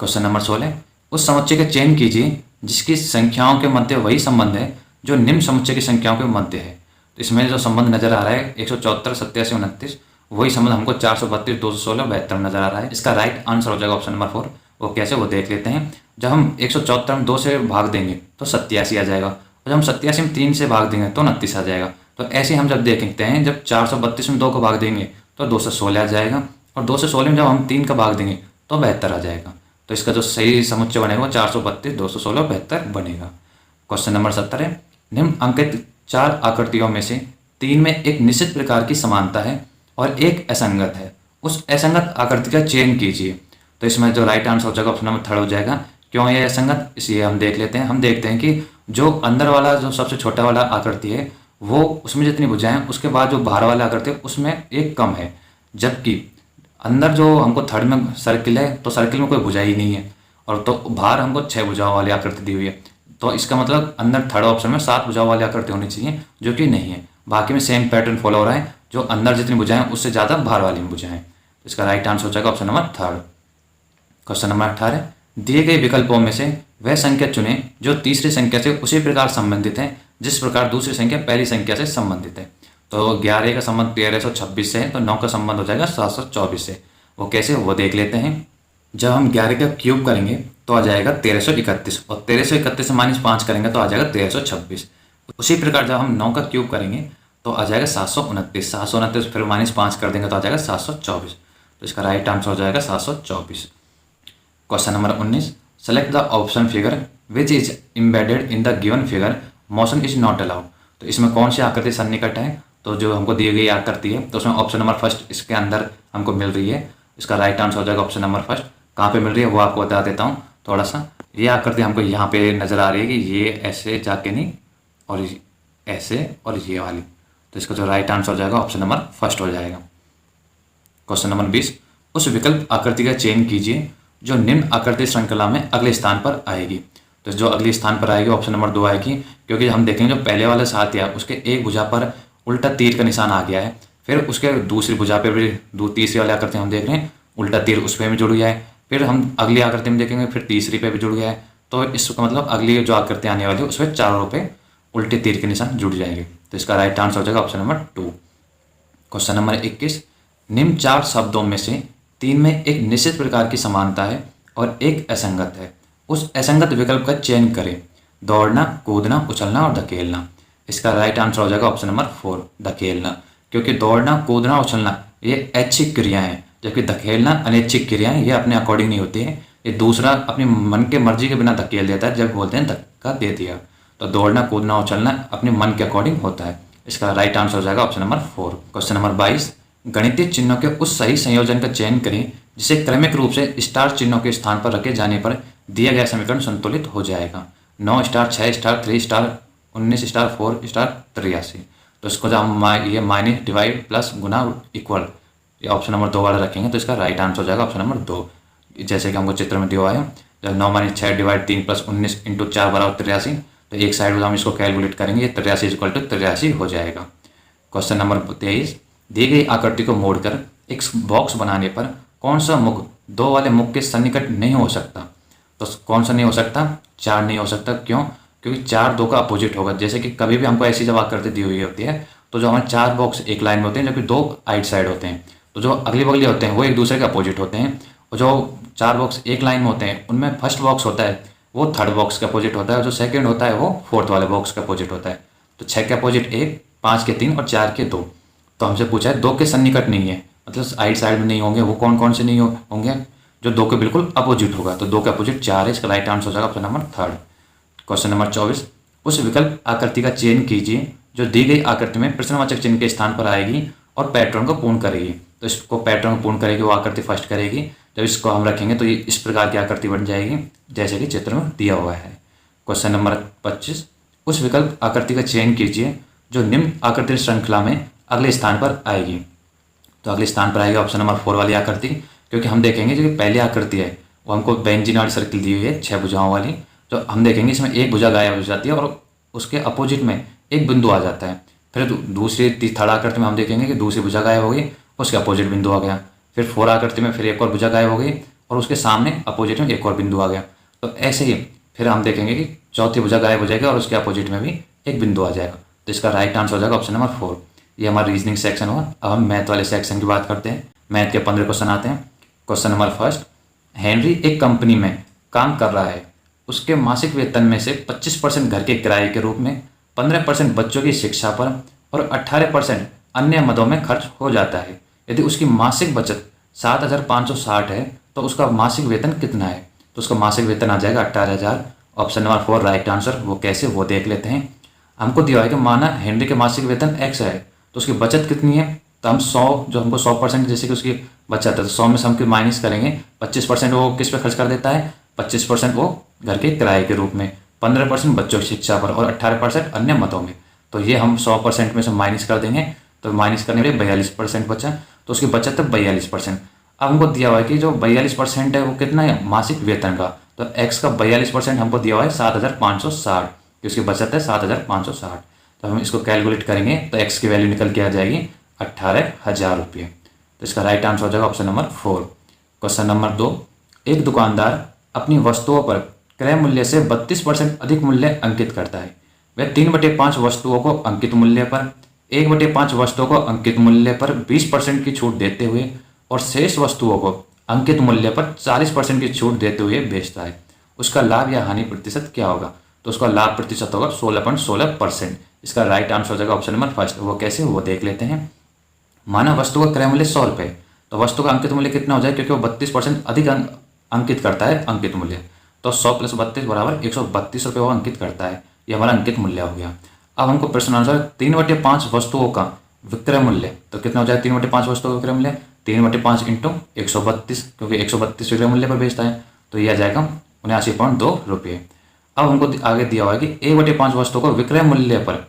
[SPEAKER 1] क्वेश्चन नंबर 16, उस समुच्चय का चयन कीजिए जिसकी संख्याओं के मध्य वही संबंध है जो निम्न समुच्चय की संख्याओं के मध्य है। तो इसमें जो संबंध नजर आ रहा है 174, 87, 29, वही संबंध हमको 432, 216, 72 नजर आ रहा है। इसका राइट आंसर हो जाएगा ऑप्शन नंबर 4। वो कैसे, वो देख लेते हैं। जब हम 174 में 2 से भाग देंगे तो 87 आ जाएगा, और जब हम 87 में 3 से भाग देंगे तो 29 आ जाएगा। तो ऐसे हम जब देखते हैं, जब 432 में 2 को भाग देंगे तो 216 आ जाएगा, और 216 में जब हम 3 का भाग देंगे तो 72 आ जाएगा। तो इसका जो सही समुच्चय बनेगा वो 432, 216, 72 बनेगा। क्वेश्चन नंबर 17, निम्न अंकित 4 आकृतियों में से 3 में एक निश्चित प्रकार की समानता है और एक असंगत है, उस असंगत आकृति का चयन कीजिए। तो इसमें जो राइट आंसर हो जाएगा ऑप्शन नंबर 3 हो जाएगा। क्यों ये असंगत, इसलिए हम देख लेते हैं। हम देखते हैं कि जो अंदर वाला जो सबसे छोटा वाला आकृति है वो उसमें जितनी भुजाएं हैं उसके बाद जो बाहर वाला आकृति है उसमें एक कम है, जबकि अंदर जो हमको थर्ड में सर्किल है तो सर्किल में कोई भुजा ही नहीं है, और तो बाहर हमको 6 भुजाओं वाली आकृति दी हुई है। तो इसका मतलब अंदर थर्ड ऑप्शन में 7 भुजाओं वाली आकृति होनी चाहिए, जो कि नहीं है। बाकी में सेम पैटर्न फॉलो हो रहा है, जो अंदर जितनी भुजाएं उससे ज़्यादा बाहर वाली में भुजाएं। तो इसका राइट आंसर हो जाएगा ऑप्शन नंबर 3। क्वेश्चन नंबर 18, दिए गए विकल्पों में से वह संख्या चुनें जो तीसरी संख्या से उसी प्रकार संबंधित है जिस प्रकार दूसरी संख्या पहली संख्या से संबंधित है। तो 11 का संबंध 1326 से है, तो 9 का संबंध हो जाएगा 724 से। वो कैसे, वो देख लेते हैं। जब हम 11 का क्यूब करेंगे तो आ जाएगा 1331, और 1331 से -5 करेंगे तो आ जाएगा 1326। उसी प्रकार जब हम 9 का क्यूब करेंगे तो आ जाएगा 729, 729 फिर -5 कर देंगे तो आ जाएगा 724। तो इसका राइट आंसर हो जाएगा 724। Question number 19, select the option figure which is embedded in the given figure motion is not allowed. तो इसमें कौन सी आकृति सन्निकट है, तो जो हमको दी गई आकृति है तो उसमें ऑप्शन नंबर 1 इसके अंदर हमको मिल रही है। इसका राइट आंसर हो जाएगा ऑप्शन नंबर 1। कहाँ पे मिल रही है वो आपको बता देता हूँ थोड़ा सा। ये आकृति हमको यहाँ पे नज़र आ रही है कि ये ऐसे जाके नहीं, और ऐसे, और ये वाली। तो इसका जो राइट आंसर हो जाएगा ऑप्शन नंबर 1 हो जाएगा। क्वेश्चन नंबर 20, उस विकल्प आकृति का चयन कीजिए जो निम्न आकृति श्रृंखला में अगले स्थान पर आएगी। तो जो अगले स्थान पर आएगी ऑप्शन नंबर 2 आएगी, क्योंकि हम देखेंगे जो पहले वाला साथ है उसके एक भुजा पर उल्टा तीर का निशान आ गया है, फिर उसके दूसरी भुजा पर भी तीसरी वाली आकृति हम देख रहे हैं उल्टा तीर उस पर भी जुड़ गया है, फिर हम अगली आकृति में देखेंगे, फिर 30 रुपये भी जुड़ गया है, तो इसका मतलब अगली जो आकृति आने वाली है उसमें 4 रुपये उल्टे तीर के निशान जुड़ जाएंगे। तो इसका राइट आंसर हो जाएगा ऑप्शन नंबर 2। क्वेश्चन नंबर 21, निम्न 4 शब्दों में से 3 में एक निश्चित प्रकार की समानता है और एक असंगत है, उस असंगत विकल्प का चयन करें। दौड़ना, कूदना, उछलना और धकेलना। इसका राइट आंसर हो जाएगा ऑप्शन नंबर 4, धकेलना, क्योंकि दौड़ना, कूदना, उछलना ये ऐच्छिक क्रियाएं हैं, जबकि धकेलना अनैच्छिक क्रियाएं, ये अपने अकॉर्डिंग नहीं होती है। ये दूसरा अपनी मन के मर्जी के बिना धकेल देता है, जब बोलते हैं धक्का दे दिया। तो दौड़ना, कूदना, उछलना अपने मन के अकॉर्डिंग होता है। इसका राइट आंसर हो जाएगा ऑप्शन नंबर 4। क्वेश्चन नंबर 22, गणितीय चिन्हों के उस सही संयोजन का चयन करें जिसे क्रमिक रूप से स्टार चिन्हों के स्थान पर रखे जाने पर दिया गया समीकरण संतुलित हो जाएगा। 9 star, 6 star, 3 star, 19 star, 4 star, 83। तो इसको जब हम ये माइनस, डिवाइड, प्लस, गुना, इक्वल, ये ऑप्शन नंबर 2 वाला रखेंगे तो इसका राइट आंसर हो जाएगा ऑप्शन नंबर 2। जैसे कि हमको चित्र में दिया हुआ है, जब 9 - 6 डिवाइड 3 प्लस 19 इंटू 4 बराबर 83, तो एक साइड में हम इसको कैलकुलेट करेंगे, 83 इक्वल टू 83 हो जाएगा। क्वेश्चन नंबर 23, दी गई आकृति को मोड़कर एक बॉक्स बनाने पर कौन सा मुख 2 वाले मुख के सन्निकट नहीं हो सकता? तो कौन सा नहीं हो सकता? 4 नहीं हो सकता। क्यों? क्योंकि 4 2 का अपोजिट होगा। जैसे कि कभी भी हमको ऐसी जब आकृति दी हुई होती है तो जो हमारे 4 बॉक्स एक लाइन में होते हैं, जबकि 2 आइट साइड होते हैं, तो जो अगली बगली होते हैं वो एक दूसरे के अपोजिट होते हैं। और जो 4 बॉक्स एक लाइन में होते हैं उनमें फर्स्ट बॉक्स होता है वो थर्ड बॉक्स के अपोजिट होता है, और जो सेकंड होता है वो फोर्थ वाले बॉक्स के अपोजिट होता है। तो 6 के अपोजिट 1, 5 के 3 और 4 के 2। तो हमसे पूछा है 2 के सन्निकट नहीं है, मतलब आइट साइड में नहीं होंगे। वो कौन कौन से नहीं होंगे? जो 2 के बिल्कुल अपोजिट होगा। तो 2 के अपोजिट 4 है। इसका राइट आंसर हो जाएगा ऑप्शन नंबर 3। क्वेश्चन नंबर 24, उस विकल्प आकृति का चयन कीजिए जो दी गई आकृति में प्रश्नवाचक चिन्ह के स्थान पर आएगी और पैटर्न को पूर्ण करेगी। तो इसको पैटर्न को पूर्ण करेगी वो आकृति फर्स्ट करेगी। जब इसको हम रखेंगे तो ये इस प्रकार की आकृति बन जाएगी जैसे कि चित्र में दिया हुआ है। क्वेश्चन नंबर 25, उस विकल्प आकृति का चयन कीजिए जो निम्न आकृति श्रृंखला में अगले स्थान पर आएगी। तो अगले स्थान पर आएगी ऑप्शन नंबर 4 वाली आकृति, क्योंकि हम देखेंगे जो पहली आकृति है वो हमको बेंजीन वाली सर्किल दी हुई है 6 भुजाओं वाली। तो हम देखेंगे इसमें एक भुजा गायब हो जाती है और उसके अपोजिट में एक बिंदु आ जाता है। फिर दूसरी थर्ड आकृति में हम देखेंगे कि दूसरी भुजा गायब हो गई, उसके अपोजिट बिंदु आ गया। फिर 4 आकृति में फिर एक और भुजा गायब हो गई और उसके सामने अपोजिट में एक और बिंदु आ गया। तो ऐसे ही फिर हम देखेंगे कि चौथी भुजा गायब हो जाएगी और उसके अपोजिट में भी एक बिंदु आ जाएगा। तो इसका राइट आंसर हो जाएगा ऑप्शन नंबर 4। ये हमारा रीजनिंग सेक्शन हुआ। अब हम मैथ वाले सेक्शन की बात करते हैं। मैथ के 15 क्वेश्चन आते हैं। क्वेश्चन नंबर 1, हेनरी एक कंपनी में काम कर रहा है। उसके मासिक वेतन में से 25% घर के किराए के रूप में, 15% बच्चों की शिक्षा पर और 18% अन्य मदों में खर्च हो जाता है। यदि उसकी मासिक बचत 7,560 है तो उसका मासिक वेतन कितना है? तो उसका मासिक वेतन आ जाएगा 18,000। Option number 4 right answer. वो कैसे, वो देख लेते हैं। हमको दिया है कि माना हेनरी के मासिक वेतन x है तो उसकी बचत कितनी है? तो हम 100, जो हमको 100% जैसे कि उसकी बचत है तो 100 में से हम माइनस करेंगे। 25% वो किस पे खर्च कर देता है? 25% वो घर के किराए के रूप में, 15% बच्चों की शिक्षा पर और 18% अन्य मदों में। तो ये हम 100% में से माइनस कर देंगे। तो माइनस करने में 42% बचा, तो उसकी बचत है 42%। अब हमको दिया हुआ है कि जो 42% है वो कितना है? मासिक वेतन का। तो x का 42% हमको दिया हुआ है 7,560, कि उसकी बचत है 7,560। तो हम इसको कैलकुलेट करेंगे तो x की वैल्यू निकल के आ जाएगी 18,000 रुपये। तो इसका राइट आंसर हो जाएगा ऑप्शन नंबर 4। क्वेश्चन नंबर 2, एक दुकानदार अपनी वस्तुओं पर क्रय मूल्य से 32% अधिक मूल्य अंकित करता है। वह 3/5 वस्तुओं को अंकित मूल्य पर, 1/5 वस्तुओं को अंकित मूल्य पर 20% की छूट देते हुए और शेष वस्तुओं को अंकित मूल्य पर 40% की छूट देते हुए बेचता है। उसका लाभ या हानि प्रतिशत क्या होगा? तो उसका लाभ प्रतिशत होगा 16.16%। इसका राइट आंसर हो जाएगा ऑप्शन नंबर 1। वो कैसे, वो देख लेते हैं। माना वस्तु का क्रय मूल्य 100 रुपये, तो वस्तु का अंकित मूल्य कितना हो जाए? क्योंकि वो 32% अधिक अंकित करता है अंकित मूल्य, तो 100 + 32 बराबर 132 रुपये वो अंकित करता है। ये हमारा अंकित मूल्य हो गया। अब हमको प्रश्न अनुसार 3/5 वस्तुओं का विक्रय मूल्य, तो कितना हो जाए? 3/5 वस्तुओं का विक्रय मूल्य 3/5 इंटू 132, क्योंकि 132 विक्रय मूल्य पर बेचता है, तो यह आ जाएगा 79.2 रुपये। अब हमको आगे दिया हुआ है कि 1/5 वस्तुओं को विक्रय मूल्य पर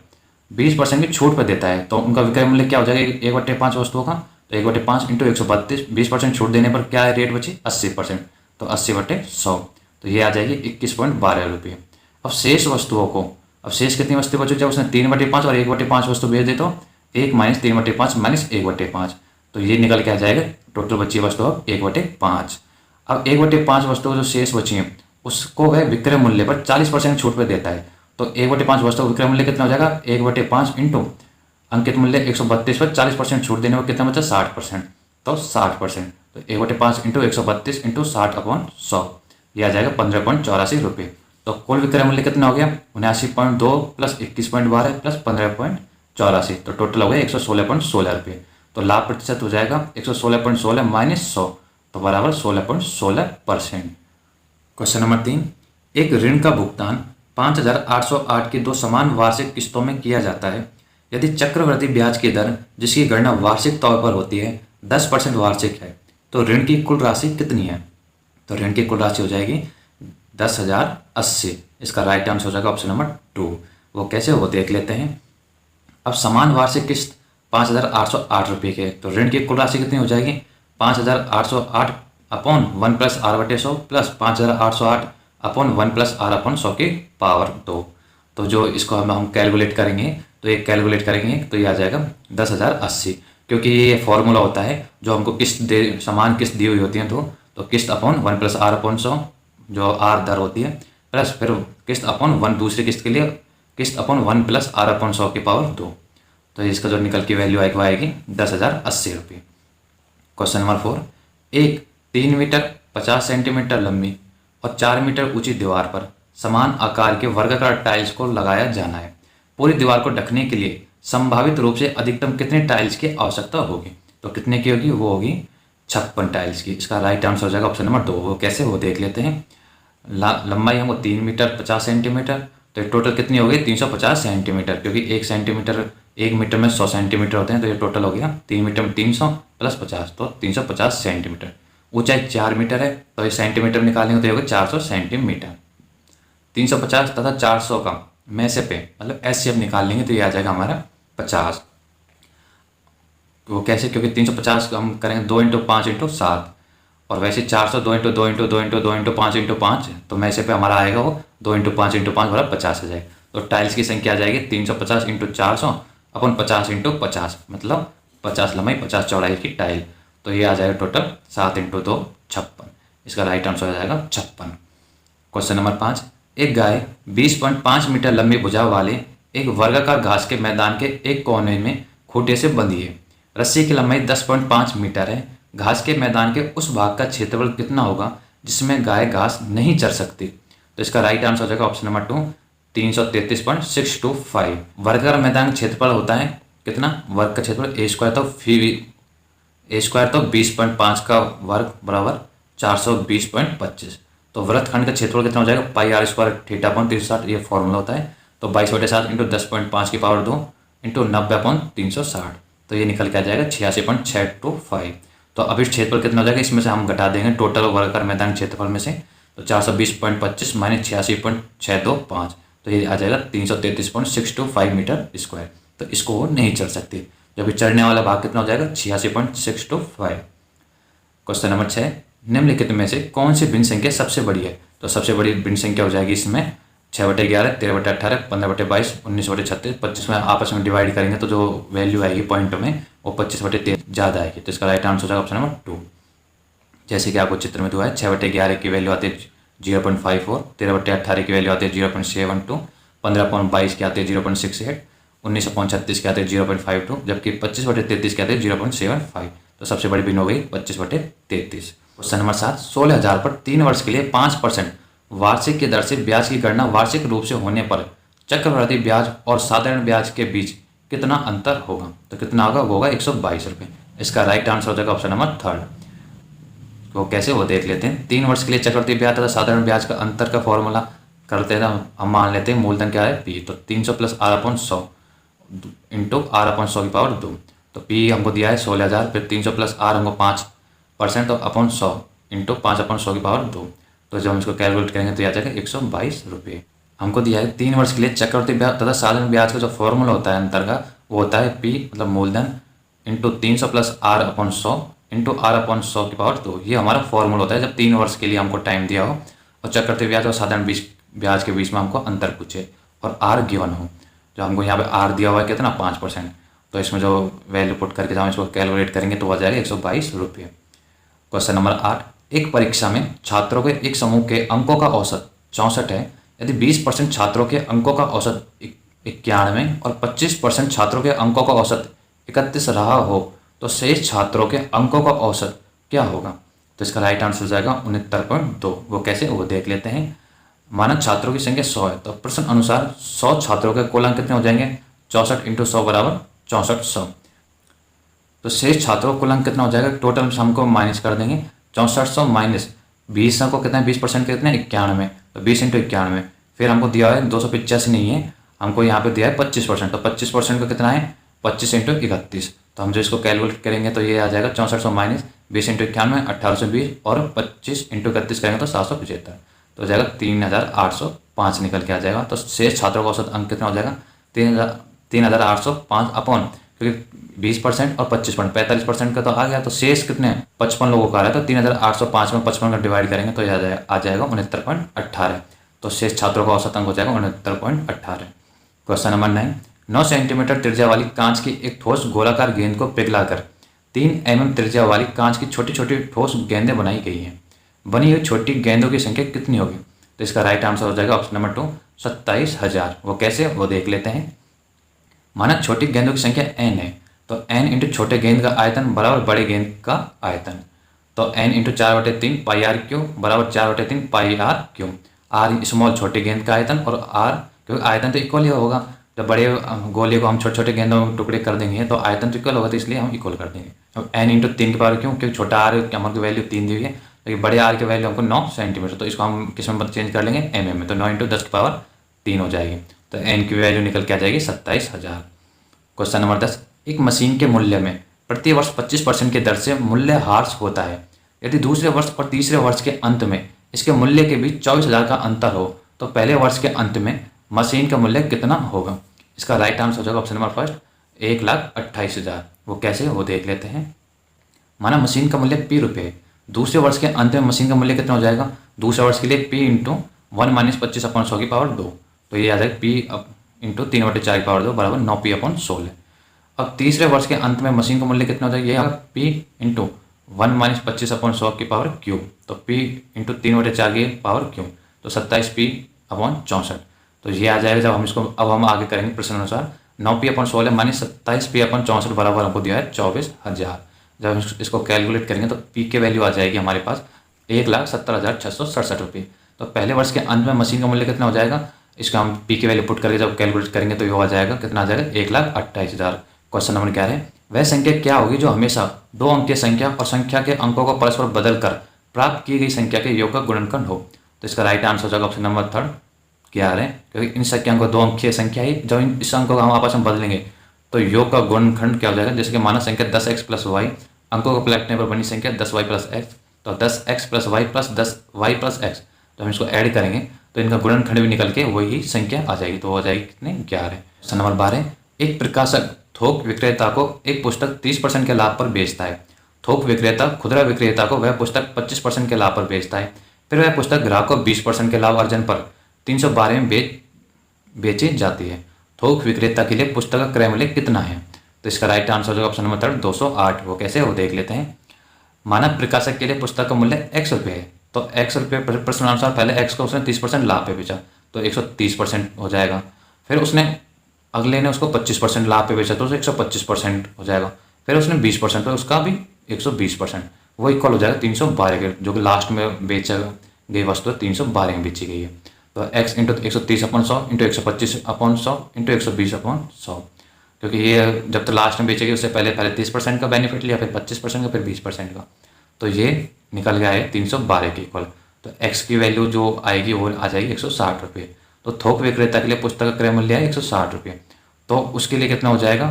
[SPEAKER 1] 20% की छूट पर देता है, तो उनका विक्रय मूल्य क्या हो जाएगा 1/5 वस्तुओं का? तो 1/5 इंटू 132, 20% छूट देने पर क्या रेट बची? 80%, तो 80/100, तो ये आ जाएगी 21.12 रुपये। अब शेष वस्तुओं को, अब शेष कितनी वस्तु बची? जब उसने 3/5 और 1/5 वस्तु बेच दे तो 1 - 3/5 - 1/5, तो ये निकल के आ जाएगा टोटल बची वस्तु 1/5। अब 1/5 वस्तुओं जो शेष बची हैं उसको वह विक्रय मूल्य पर 40% छूट पे देता है। तो 1/5 वस्तुओं का विक्रय मूल्य कितना हो जाएगा, 1/5 इंटू अंकित मूल्य 132 पर 40% छूट देने पर कितना बचा, 60%। तो 60%, तो 1/5 इंटू 132 इंटू 60/100 यह आ जाएगा 15.84 रुपये। तो कुल विक्रय मूल्य कितना हो गया, 79.2 प्लस 21.12 प्लस 15.84, तो टोटल हो गया 116.16 रुपये। तो लाभ प्रतिशत हो जाएगा 116.16 माइनस 100, तो बराबर 16.16%। क्वेश्चन नंबर 3, एक ऋण का भुगतान 5,808 की 2 समान वार्षिक किस्तों में किया जाता है। यदि चक्रवृद्धि ब्याज की दर जिसकी गणना वार्षिक तौर पर होती है 10% वार्षिक है, तो ऋण की कुल राशि कितनी है। तो ऋण की कुल राशि हो जाएगी 10,080। इसका राइट आंसर हो जाएगा ऑप्शन नंबर 2। वो कैसे वो देख लेते हैं। अब समान वार्षिक किस्त 5,808 रुपये के, तो ऋण की कुल राशि कितनी हो जाएगी, 5,808 upon 1 plus r/100 plus 5,808 upon 1 plus r/100 की पावर 2। तो जो इसको हम कैलकुलेट करेंगे, तो ये कैलकुलेट करेंगे तो ये आ जाएगा 10,080, क्योंकि ये फॉर्मूला होता है जो हमको किस्त दे, समान किस्त दी हुई होती है तो किस्त अपॉन 1 प्लस r/100 जो r दर होती है, प्लस फिर किस्त अपॉन 1 दूसरी किस्त के लिए किस्त अपॉन 1 प्लस r/100 की पावर 2। तो इसका जो निकल की वैल्यू आएगी 10,080 रुपये। क्वेश्चन नंबर 4, एक 3 मीटर 50 सेंटीमीटर लंबी और 4 मीटर ऊंची दीवार पर समान आकार के वर्गाकार टाइल्स को लगाया जाना है। पूरी दीवार को ढकने के लिए संभावित रूप से अधिकतम कितने टाइल्स की आवश्यकता होगी। तो कितने की होगी, वो होगी 56 टाइल्स की। इसका राइट आंसर हो जाएगा ऑप्शन नंबर 2। वो कैसे, वो देख लेते हैं। लंबाई हमको 3 मीटर 50 सेंटीमीटर, तो टोटल कितनी होगी 350 सेंटीमीटर, क्योंकि 1 मीटर में 100 सेंटीमीटर होते हैं, तो ये टोटल हो गया 3 मीटर में 300 प्लस 50, तो 350 सेंटीमीटर। ऊंचाई 4 मीटर है, तो ये सेंटीमीटर निकालेंगे तो ये होगा 400 सेंटीमीटर। 350 तथा 400 का में से पे मतलब एचसीएफ निकाल लेंगे तो ये आ जाएगा हमारा 50। वो कैसे, क्योंकि 350 हम करेंगे 2 इंटू 5 इंटू 7, और वैसे 400 2 into 2 into 2 into 2 into 5 into 5, तो में से पे हमारा आएगा वो 2 इंटू 5 इंटू 5 बराबर 50 आ जाएगा। तो टाइल्स की संख्या आ जाएगी 350 इंटू 400 अपन 50 इंटू 50, मतलब 50 लंबाई 50 चौड़ाई की टाइल। तो ये आ जाएगा टोटल 7 इंटू 2 56। इसका राइट आंसर हो जाएगा 56। क्वेश्चन नंबर 5, एक गाय 20.5 मीटर लंबी भुजा वाले एक वर्गाकार घास के मैदान के एक कोने में खूंटे से बंधी है। रस्सी की लंबाई 10.5 मीटर है। घास के मैदान के उस भाग का क्षेत्रफल कितना होगा जिसमें गाय घास नहीं चर सकती। तो इसका राइट आंसर हो जाएगा ऑप्शन नंबर 2, 333.625। वर्गाकार मैदान का क्षेत्रफल होता है कितना, वर्ग का क्षेत्रफल ए स्क्वायर तो 20.5 का वर्ग बराबर 420.25। तो वृत्तखंड का क्षेत्रफल कितना हो जाएगा, पाई r स्क्वायर थीटा अपॉन 360, ये फॉर्मूला होता है। तो 22/7 इंटू 10.5 की पावर 2 इंटू 90/360, तो ये निकल के आ जाएगा 86.625। तो अब इस क्षेत्रफल कितना हो जाएगा, इसमें से हम घटा देंगे टोटल वर्गाकार मैदान क्षेत्रफल में से, तो 420.25 माइनस 86.625, तो ये आ जाएगा 333.625 मीटर स्क्वायर। तो इसको वो नहीं चढ़ सकती, जब चढ़ने वाला भाग कितना हो जाएगा 86.625। क्वेश्चन नंबर 6, निम्नलिखित में से कौन सी भिन्न संख्या सबसे बड़ी है। तो सबसे बड़ी भिन्न संख्या हो जाएगी इसमें 6/11, 13/18, 15/22, 19/36, 25 में आपस में डिवाइड करेंगे तो जो वैल्यू आएगी पॉइंट में वो 25/13 ज़्यादा आएगी। तो इसका राइट आंसर हो जाएगा ऑप्शन नंबर 2। जैसे कि आपको चित्र में दिया है, 6/11 की वैल्यू आती है 0.54, 13/18 की वैल्यू आती है 0.72, 15/22 की आती है 0.68, 19/36 के आते हैं 0.52, जबकि 25/33 के आते हैं 0.75। तो सबसे बड़ी भिन्न हो गई 25/33। क्वेश्चन नंबर 7, 16,000 पर 3 वर्ष के लिए 5% वार्षिक की दर से ब्याज की गणना वार्षिक रूप से होने पर चक्रवृद्धि ब्याज और साधारण ब्याज के बीच कितना अंतर होगा। तो कितना होगा, वो होगा 122 रुपये। इसका राइट आंसर हो जाएगा ऑप्शन नंबर 3। तो कैसे वो देख लेते हैं। 3 वर्ष के लिए चक्रवृद्धि ब्याज तथा साधारण ब्याज का अंतर का फॉर्मूला करते हैं, हम मान लेते हैं मूलधन क्या है पी, तो 300 प्लस r/100 इंटू r/100 की पावर 2। तो पी हमको दिया है 16,000, फिर 300 प्लस r हमको 5% तो अपॉन 100 इंटू 5/100 की पावर 2। तो जब हम इसको कैलकुलेट करेंगे तो यह आ जाएगा 122 रुपये। हमको दिया है 3 वर्ष के लिए चक्रवृद्धि ब्याज तथा साधारण ब्याज का जो फॉर्मूला होता है अंतर का, वो होता है पी मतलब मूलधन into 300 plus r/100 into r/100 की पावर 2। ये हमारा फॉर्मूला होता है जब 3 वर्ष के लिए हमको टाइम दिया हो और चक्रवृद्धि ब्याज और साधारण ब्याज के बीच में हमको अंतर पूछे और r गिवन हो। जो हमको यहाँ पे r दिया हुआ है कितना 5%, तो इसमें जो वैल्यू पुट करके जब हम इसको कैलकुलेट करेंगे तो आ जाएगा 122 रुपये। क्वेश्चन नंबर 8, एक परीक्षा में छात्रों के एक समूह के अंकों का औसत 64 है। यदि 20% छात्रों के अंकों का औसत 91 और 25% छात्रों के अंकों का औसत 31 रहा हो तो शेष छात्रों के अंकों का औसत क्या होगा? तो इसका राइट आंसर हो जाएगा 69.2। वो कैसे, वो देख लेते हैं। मानक छात्रों की संख्या 100 है, तो प्रश्न अनुसार 100 छात्रों के कुल अंक कितने हो जाएंगे? 64 × 100 बराबर 6400। तो शेष छात्रों को कुल अंक कितना हो जाएगा? टोटल हमको माइनस कर देंगे। 6400 माइनस 20 को कितना है? 20% कितने? 91। तो 20 × 91। फिर हमको दिया है 285 नहीं है, हमको यहाँ पे दिया है 25%। तो 25% का कितना है? 25 × 31। तो हम जो इसको कैलकुलेट करेंगे तो ये आ जाएगा 6400 माइनस 20 × 91 1820 और 25 × 31 करेंगे तो 775। तो हो जाएगा 3805 निकल के आ जाएगा। तो शेष छात्रों का औसत अंक कितना हो जाएगा? 3805 अपॉन, क्योंकि 20% और 25% 45% का तो आ गया, तो शेष कितने? 55 लोगों का आ रहा है। तो 3805 में 55 का डिवाइड करेंगे तो यह आ जाएगा 69.18। तो शेष छात्रों का औसत अंक हो जाएगा 69.18। Question number 9। 9 सेंटीमीटर त्रिज्या वाली कांच की एक ठोस गोलाकार गेंद को पिघलाकर 3 mm त्रिज्या वाली कांच की छोटी छोटी ठोस गेंदें बनाई गई हैं। बनी हुई छोटी गेंदों की संख्या कितनी होगी? तो इसका राइट आंसर हो जाएगा ऑप्शन नंबर 2 27,000। वो कैसे, वो देख लेते हैं। माना छोटी गेंदों की संख्या n है, तो n इंटू छोटे गेंद का आयतन बराबर बड़े गेंद का आयतन। तो n into 4/3 pi r cube बराबर 4/3 pi r cube. R small छोटे गेंद का आयतन और आर, क्योंकि आयतन तो इक्वल ही होगा। जब बड़े गोले को हम छोटे छोटे गेंदों में टुकड़े कर देंगे तो आयतन तो इक्वल होगा, तो इसलिए हम इक्वल कर देंगे। अब n इंटू 3 की पावर क्यों? क्योंकि छोटा आर की हमारी वैल्यू 3 दी हुई है, लेकिन बड़े आर की वैल्यू हमको 9 सेंटीमीटर, तो इसको हम किस में चेंज कर लेंगे? mm में। तो 9 इंटू 10 की पावर 3 हो जाएगी। तो n की वैल्यू निकल के आ जाएगी 27,000। Question number 10। एक मशीन के मूल्य में प्रति वर्ष 25% की दर से मूल्य ह्रास होता है। यदि दूसरे वर्ष और तीसरे वर्ष के अंत में इसके मूल्य के बीच 24,000 का अंतर हो तो पहले वर्ष के अंत में मशीन का मूल्य कितना होगा? इसका राइट आंसर हो जाएगा ऑप्शन नंबर फर्स्ट 1,28,000। वो कैसे, वो देख लेते हैं। माना मशीन का मूल्य p रुपये, दूसरे वर्ष के अंत में मशीन का मूल्य कितना हो जाएगा? दूसरे वर्ष के लिए p इंटू 1 माइनस 25/100 की पावर 2। तो ये आ जाएगा p इंटू 3/4 की पावर 2 बराबर 9p/16। अब तीसरे वर्ष के अंत में मशीन का मूल्य कितना हो जाएगा? ये आएगा p इंटू 1 माइनस 25/100 की पावर क्यूब। तो p इंटू 3/4 की पावर क्यूब, तो 27p/64। तो ये आ जाएगा। जब हम इसको अब हम आगे करेंगे प्रश्न अनुसार, 9p/16 माइनस 27p/64 बराबर हमको दिया है 24,000। जब हम इसको कैलकुलेट करेंगे तो p की वैल्यू आ जाएगी हमारे पास 1,70,667 रुपये। तो पहले वर्ष के अंत में मशीन का मूल्य कितना हो जाएगा? इसका हम p की वैल्यू पुट करके जब कैलकुलेट करेंगे तो ये आ जाएगा, कितना आ जाएगा? 1,28,000। Question number 11। वह संख्या क्या होगी जो हमेशा 2 अंकीय संख्या और संख्या के अंकों को परस्पर बदलकर प्राप्त की गई संख्या के योग का गुणनखंड हो? तो इसका राइट आंसर हो जाएगा ऑप्शन नंबर थर्ड 11, क्योंकि इन संख्याओं को 2 अंकीय संख्या ही, जब इस अंकों को हम आपस में बदलेंगे तो योग का गुणनखंड क्या हो जाएगा? जैसे कि माना संख्या 10x + y, अंकों को पलटने पर बनी संख्या 10y + x, तो 10x + y + 10y + x। तो हम इसको ऐड करेंगे तो इनका गुणनखंड भी निकल के वही संख्या आ जाएगी। तो हो जाएगी कितने? 11। Question number 12। एक प्रकाशक थोक विक्रेता को एक पुस्तक 30% के लाभ पर बेचता है। थोक विक्रेता खुदरा विक्रेता को वह पुस्तक 25% के लाभ पर बेचता है। फिर वह पुस्तक ग्राहक को 20% के लाभ अर्जन पर 312 में बेची जाती है। थोक विक्रेता के लिए पुस्तक का क्रय मूल्य कितना है? तो इसका राइट आंसर हो जाएगा ऑप्शन नंबर थर्ड 208। वो कैसे, वो देख लेते हैं। मानव प्रकाशक के लिए पुस्तक का मूल्य x रुपये है, तो x रुपये प्रश्नानुसार पहले x को उसने 30% लाभ पे बेचा तो 130% हो जाएगा। फिर उसने अगले ने उसको 25% लाभ पे बेचा तो उसे 125% हो जाएगा। फिर उसने 20% तो उसका भी 120%, वो इक्वल हो जाएगा 312 के, जो कि लास्ट में बेचा गई वस्तु 312 में बेची गई है। तो x इंटू 130/100 इंटू 125/100 इंटू 120/100, क्योंकि ये जब तक लास्ट में बेचेगी उससे पहले 30% का बेनिफिट लिया, फिर 25% का, फिर 20% का, तो ये निकल गया है 312 के इक्वल। तो x की वैल्यू जो आएगी वो आ जाएगी 160 रुपये। तो थोक विक्रेता के लिए पुस्तक का क्रय मूल्य है 160 रुपये, तो उसके लिए कितना हो जाएगा?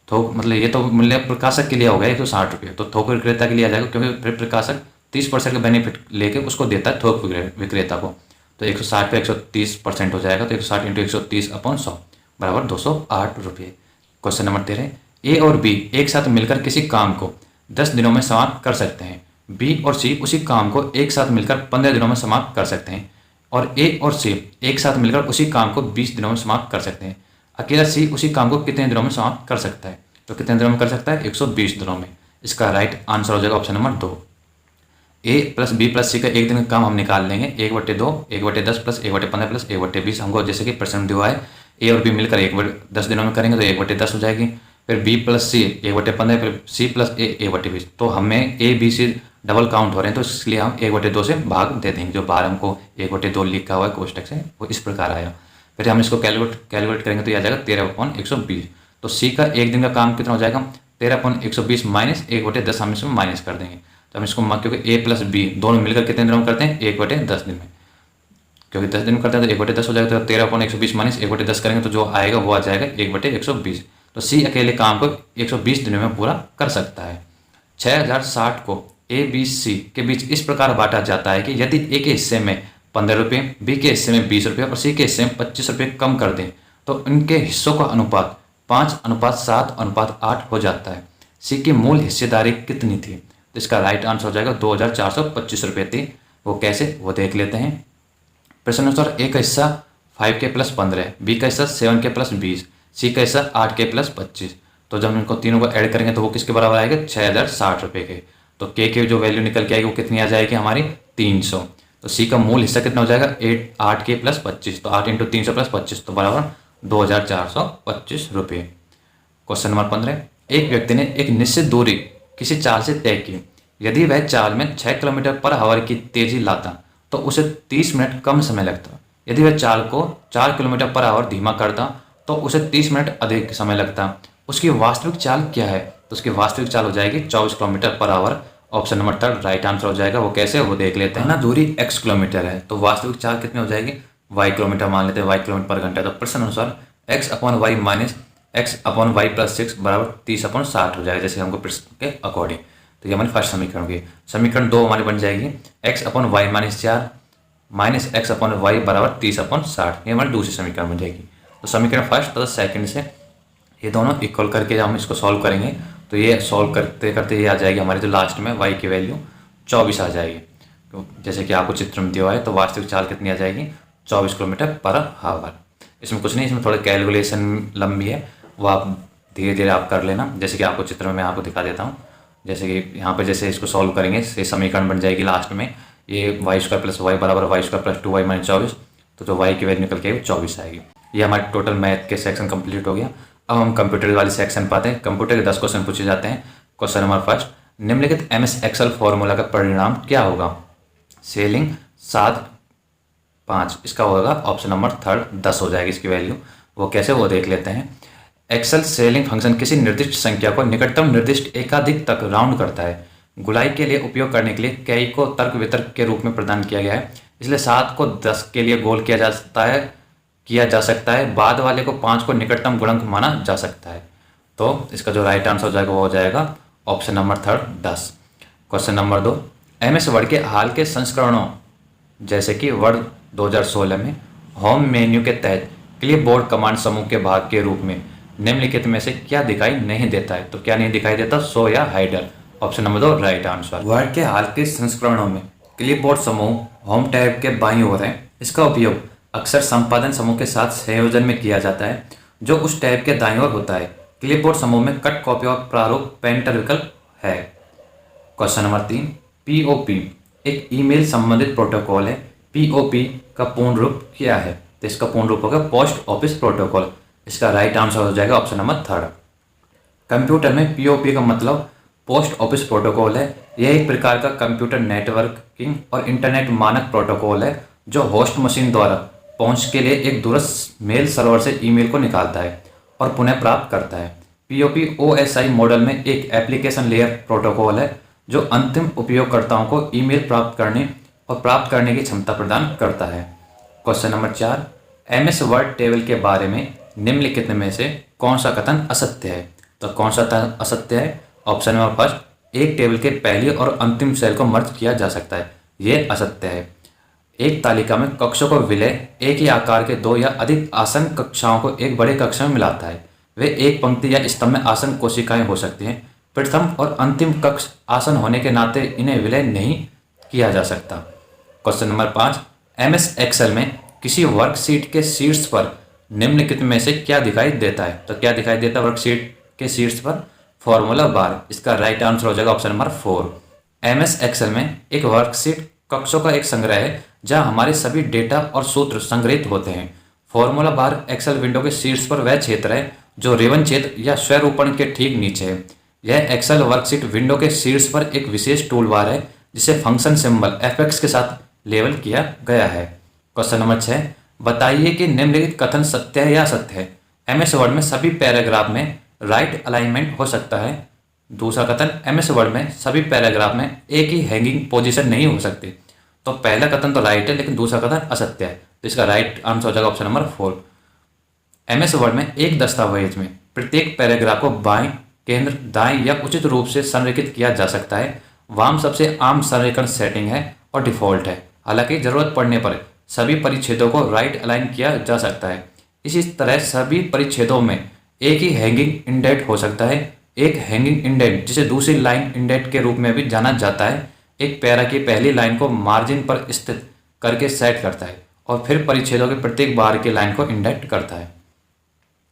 [SPEAKER 1] थोक मतलब ये तो मूल्य प्रकाशक के लिए हो गया 160 रुपये, तो थोक विक्रेता के लिए आ जाएगा, क्योंकि फिर प्रकाशक 30% का बेनिफिट लेके उसको देता है थोक विक्रेता को। तो 160 पे 130% हो जाएगा, तो 160 इंटू 130/100 बराबर 208 रुपये। Question number 13। ए और बी एक साथ मिलकर किसी काम को 10 दिनों में समाप्त कर सकते हैं। बी और सी उसी काम को एक साथ मिलकर 15 दिनों में समाप्त कर सकते हैं। और ए और सी एक साथ मिलकर उसी काम को 20 दिनों में समाप्त कर सकते हैं। अकेला सी उसी काम को कितने दिनों में समाप्त कर सकता है? तो कितने दिनों में कर सकता है? 120 दिनों में। इसका राइट आंसर हो जाएगा ऑप्शन नंबर 2 ए प्लस बी प्लस सी का एक दिन का काम हम निकाल लेंगे। 1/2 1/10 प्लस 1/15 प्लस 1/20 हमको जैसे कि प्रश्न दिया है ए और बी मिलकर 1/10 दिनों में करेंगे तो 1/10 हो जाएगी। फिर बी प्लस सी 1/15 फिर सी प्लस ए 1/20। तो हमें A B C double count हो रहे हैं तो इसलिए हम 1/2 से भाग दे देंगे। जो बाहर हमको 1/2 लिखा हुआ है कोष्टक से वो इस प्रकार आया। फिर हम इसको कैलकुलेट करेंगे तो यह आ जाएगा 13/120। तो सी का एक दिन का काम कितना हो जाएगा 13/120 माइनस 1/10 हम इसमें माइनस कर देंगे। तो हम इसको क्योंकि ए प्लस बी दोनों मिलकर कितने दिनों में करते हैं 1/10 दिन में, क्योंकि 10 दिन में करते हैं तो 1/10 हो जाएगा। तो 13/120 माइनस 1/10 करेंगे तो जो आएगा वो आ जाएगा 1/120। तो सी अकेले काम को 120 दिनों में पूरा कर सकता है। 6060 को ए बी सी के बीच इस प्रकार बांटा जाता है कि यदि ए के हिस्से में 15 रुपये, बी के हिस्से में 20 रुपये और सी के हिस्से में 25 रुपये कम कर दें तो इनके हिस्सों का अनुपात 5:7:8 हो जाता है। सी की मूल हिस्सेदारी कितनी थी? तो इसका राइट आंसर हो जाएगा 2425 रुपये थी। वो कैसे वो देख लेते हैं। प्रश्नानुसार ए का हिस्सा 5k + 15, बी का हिस्सा 7k + 20, सी का हिस्सा 8k + 25। तो जब हम इनको तीनों को ऐड करेंगे तो वो किसके बराबर आएगा 6060 रुपये के। तो के जो वैल्यू निकल के आएगी वो कितनी आ जाएगी हमारी 300। तो सी का मूल हिस्सा कितना हो जाएगा 8k + 25। तो 8 × 300 + 25 तो बराबर 2425 रुपये। क्वेश्चन नंबर 15, एक व्यक्ति ने एक निश्चित दूरी किसी चाल से तय की। यदि वह चाल में 6 किलोमीटर/आवर की तेजी लाता तो उसे 30 मिनट कम समय लगता। यदि वह चाल को 4 किलोमीटर/आवर धीमा करता तो उसे 30 मिनट अधिक समय लगता। उसकी वास्तविक चाल क्या है? तो उसकी वास्तविक चाल हो जाएगी 24 किलोमीटर/आवर। ऑप्शन नंबर 3 राइट आंसर हो जाएगा। वो कैसे वो देख लेते हैं ना। दूरी x किलोमीटर है तो वास्तविक चाल कितनी हो जाएगी y किलोमीटर मान लेते हैं, y किलोमीटर/घंटा। तो प्रश्न अनुसार x/y माइनस x/y + 6 बराबर 30/60 हो जाएगा जैसे हमको प्रश्न के अकॉर्डिंग। तो ये हमारी फर्स्ट समीकरण होगी। समीकरण 2 हमारी बन जाएगी x/y - 4 माइनस x/y बराबर 30/60। ये हमारी दूसरी समीकरण बन जाएगी। तो समीकरण फर्स्ट तथा सेकंड से ये दोनों इक्वल करके हम इसको सॉल्व करेंगे तो ये सॉल्व करते करते ये आ जाएगी हमारी जो लास्ट में y की वैल्यू 24 आ जाएगी। तो जैसे कि आपको चित्र में दिया हुआ है तो वास्तविक चाल कितनी आ जाएगी 24 किलोमीटर/आवर। इसमें कुछ नहीं, इसमें थोड़ा कैलकुलेशन लंबी है वो आप धीरे धीरे आप कर लेना। जैसे कि आपको चित्र में मैं आपको दिखा देता हूँ। जैसे कि यहाँ पर जैसे इसको सॉल्व करेंगे ये समीकरण बन जाएगी लास्ट में ये y² + y बराबर y² + 2y - 24। तो जो y की वैल्यू निकल के 24 आएगी। ये हमारे टोटल मैथ के सेक्शन कंप्लीट हो गया। अब हम कंप्यूटर वाले सेक्शन पाते हैं। कंप्यूटर के 10 क्वेश्चन पूछे जाते हैं। क्वेश्चन नंबर फर्स्ट, निम्नलिखित MS Excel फॉर्मूला का परिणाम क्या होगा? सेलिंग 7/5 इसका होगा ऑप्शन नंबर 3 10 हो जाएगी इसकी वैल्यू। वो कैसे वो देख लेते हैं। एक्सेल सेलिंग फंक्शन किसी निर्दिष्ट संख्या को निकटतम निर्दिष्ट एकाधिक तक राउंड करता है। गुलाई के लिए उपयोग करने के लिए कई को तर्क वितर्क के रूप में प्रदान किया गया है, इसलिए 7 को 10 के लिए गोल किया जा सकता है। बाद वाले को 5 को निकटतम गुणक माना जा सकता है। तो इसका जो राइट आंसर हो जाएगा वो हो जाएगा option number 3 10। Question number 2, MS word के हाल के संस्करणों जैसे कि वर्ड 2016 में होम मेन्यू के तहत क्लिपबोर्ड कमांड समूह के भाग के रूप में निम्नलिखित में से क्या दिखाई नहीं देता है? तो क्या नहीं दिखाई देता? शो या hider. Option number 2 right answer. Word के हाल के संस्करणों में क्लिपबोर्ड समूह होम टैब के बाईं ओर है। इसका उपयोग अक्सर संपादन समूह के साथ संयोजन में किया जाता है जो उस टैब के दाईं ओर होता है। क्लिपबोर्ड समूह में कट, कॉपी और प्रारूप पेंटर विकल्प है। क्वेश्चन नंबर 3, POP एक ईमेल संबंधित प्रोटोकॉल है। POP का पूर्ण रूप क्या है? तो इसका पूर्ण रूप होगा पोस्ट ऑफिस प्रोटोकॉल। इसका राइट आंसर हो जाएगा ऑप्शन नंबर 3। कंप्यूटर में POP का मतलब पोस्ट ऑफिस प्रोटोकॉल है। यह एक प्रकार का कंप्यूटर नेटवर्किंग और इंटरनेट मानक प्रोटोकॉल है जो होस्ट मशीन द्वारा पहुंच के लिए एक दूरस्थ मेल सर्वर से ईमेल को निकालता है और पुनः प्राप्त करता है। POP OSI मॉडल में एक एप्लीकेशन लेयर प्रोटोकॉल है जो अंतिम उपयोगकर्ताओं को ईमेल प्राप्त करने की क्षमता प्रदान करता है। Question number 4, MS word table के बारे में निम्नलिखित में से कौन सा कथन असत्य है? तो कौन सा असत्य है? ऑप्शन नंबर फर्स्ट, एक टेबल के पहली और अंतिम सेल को मर्ज किया जा सकता है। ये असत्य है। एक तालिका में कक्षों को विलय एक ही आकार के 2 या अधिक आसन कक्षाओं को एक बड़े कक्ष में मिलाता है। वे एक पंक्ति या स्तंभ में आसन कोशिकाएं हो सकती हैं। प्रथम और अंतिम कक्ष आसन होने के नाते इन्हें विलय नहीं किया जा सकता। क्वेश्चन नंबर 5, MS Excel में किसी वर्कशीट के शीर्ष पर निम्नलिखित में से क्या दिखाई देता है? तो क्या दिखाई देता है वर्कशीट के शीर्ष पर? Formula bar. इसका राइट आंसर हो जाएगा ऑप्शन नंबर 4। MS एक्सेल में एक वर्कशीट कक्षों का एक संग्रह है जहां हमारे सभी डेटा और सूत्र संग्रहित होते हैं। फॉर्मूला बार एक्सेल विंडो के शीर्ष पर वह क्षेत्र है जो रेवन क्षेत्र या स्वरूपण के ठीक नीचे है। यह एक्सेल वर्कशीट विंडो के शीर्ष पर एक विशेष टूल बार है जिसे फंक्शन सिंबल fx के साथ लेबल किया गया है। क्वेश्चन नंबर 6, बताइए कि निम्नलिखित कथन सत्य है या असत्य है। MS वर्ड में सभी पैराग्राफ में राइट अलाइनमेंट हो सकता है। दूसरा कथन, MS वर्ड में सभी पैराग्राफ में एक ही हैंगिंग पोजीशन नहीं हो सकती। तो पहला कथन तो राइट है, लेकिन दूसरा कथन असत्य है। तो इसका राइट आंसर हो जाएगा ऑप्शन नंबर 4। MS वर्ड में एक दस्तावेज में प्रत्येक पैराग्राफ को बाएं, केंद्र, दाएं या उचित रूप से संरेखित किया जा सकता है। वाम सबसे आम संरेखण सेटिंग है और डिफॉल्ट है। हालांकि जरूरत पड़ने पर सभी परिच्छेदों को राइट अलाइन किया जा सकता है। इसी तरह सभी परिच्छेदों में एक ही हैंगिंग इंडेंट हो सकता है। एक हैंगिंग इंडेंट, जिसे दूसरी लाइन इंडेंट के रूप में भी जाना जाता है, एक पैरा की पहली लाइन को मार्जिन पर स्थित करके सेट करता है और फिर परिच्छेदों के प्रत्येक बार की लाइन को इंडेंट करता है।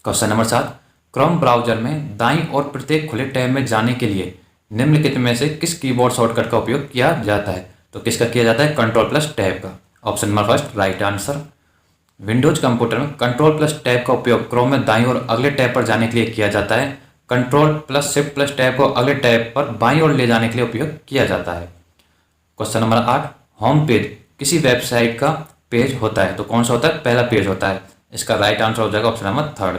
[SPEAKER 1] क्वेश्चन नंबर 7, क्रोम ब्राउजर में दाईं ओर प्रत्येक खुले टैब में जाने के लिए निम्नलिखित में से किस कीबोर्ड शॉर्टकट का उपयोग किया जाता है। तो किसका किया जाता है? कंट्रोल+टैब का। Option number first right answer. Windows computer में कंट्रोल+टैब का उपयोग क्रोम में दाईं ओर अगले टैब पर जाने के लिए किया जाता है। कंट्रोल+शिफ्ट+टैब को अगले टैब पर बाईं ओर ले जाने के लिए उपयोग किया जाता है। क्वेश्चन नंबर 8, होम पेज किसी वेबसाइट का पेज होता है, तो कौन सा होता है? पहला पेज होता है। इसका राइट आंसर हो जाएगा ऑप्शन नंबर 3।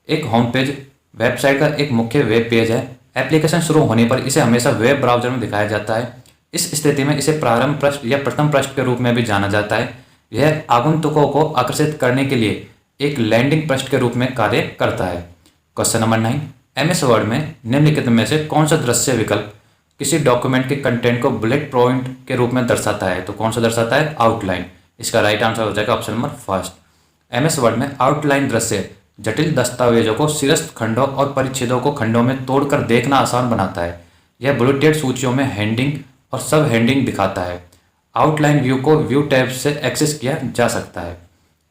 [SPEAKER 1] एक होम पेज वेबसाइट का एक मुख्य वेब पेज है। एप्लीकेशन शुरू होने पर इसे हमेशा वेब ब्राउजर में दिखाया जाता है। इस स्थिति में इसे प्रारंभ पृष्ठ या प्रथम पृष्ठ के रूप में भी जाना जाता है। यह आगंतुकों को आकर्षित करने के लिए एक लैंडिंग पृष्ठ के रूप में कार्य करता है। क्वेश्चन नंबर 9, MS वर्ड में निम्नलिखित में से कौन सा दृश्य विकल्प किसी डॉक्यूमेंट के कंटेंट को बुलेट पॉइंट के रूप में दर्शाता है? तो कौन सा दर्शाता है? आउटलाइन। इसका राइट आंसर हो जाएगा option number first. MS word में आउटलाइन दृश्य जटिल दस्तावेजों को शीर्षक खंडों और परिच्छेदों को खंडों में तोड़कर देखना आसान बनाता है। यह बुलेटेड सूचियों में हेडिंग और सब हेडिंग दिखाता है। आउटलाइन व्यू को व्यू टैब से एक्सेस किया जा सकता है।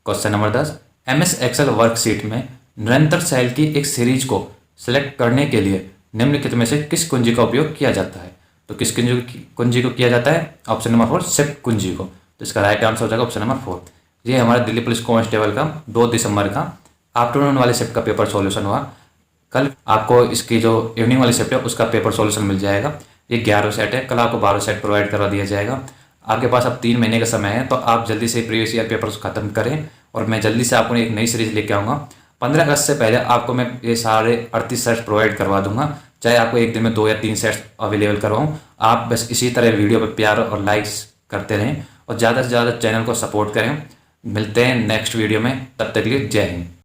[SPEAKER 1] Question number 10, MS Excel worksheet में निरंतर सेल की एक सीरीज को सिलेक्ट करने के लिए निम्नलिखित में से किस कुंजी का उपयोग किया जाता है? तो किस कुंजी को किया जाता है? ऑप्शन नंबर 4 शिफ्ट कुंजी को। तो इसका राइट आंसर हो जाएगा ऑप्शन नंबर 4। ये हमारा दिल्ली पुलिस कांस्टेबल का 2 दिसंबर का आफ्टरनून वाले शिफ्ट का पेपर सॉल्यूशन हुआ। कल आपको इसकी जो इवनिंग वाली शिफ्ट है उसका पेपर सॉल्यूशन मिल जाएगा। ये 11 सेट है, कल आपको 12 सेट प्रोवाइड करवा दिया जाएगा। आपके पास अब 3 महीने का समय है, तो आप जल्दी से प्रीवियस ईयर पेपर्स खत्म करें और मैं जल्दी से आपको एक नई सीरीज लेके आऊँगा। 15 अगस्त से पहले आपको मैं ये सारे 38 सेट्स प्रोवाइड करवा दूंगा, चाहे आपको एक दिन में 2 या 3 सेट्स अवेलेबल करवाऊँ। आप बस इसी तरह वीडियो पर प्यार और लाइक्स करते रहें और ज़्यादा से ज़्यादा चैनल को सपोर्ट करें। मिलते हैं नेक्स्ट वीडियो में, तब तक के लिए जय हिंद।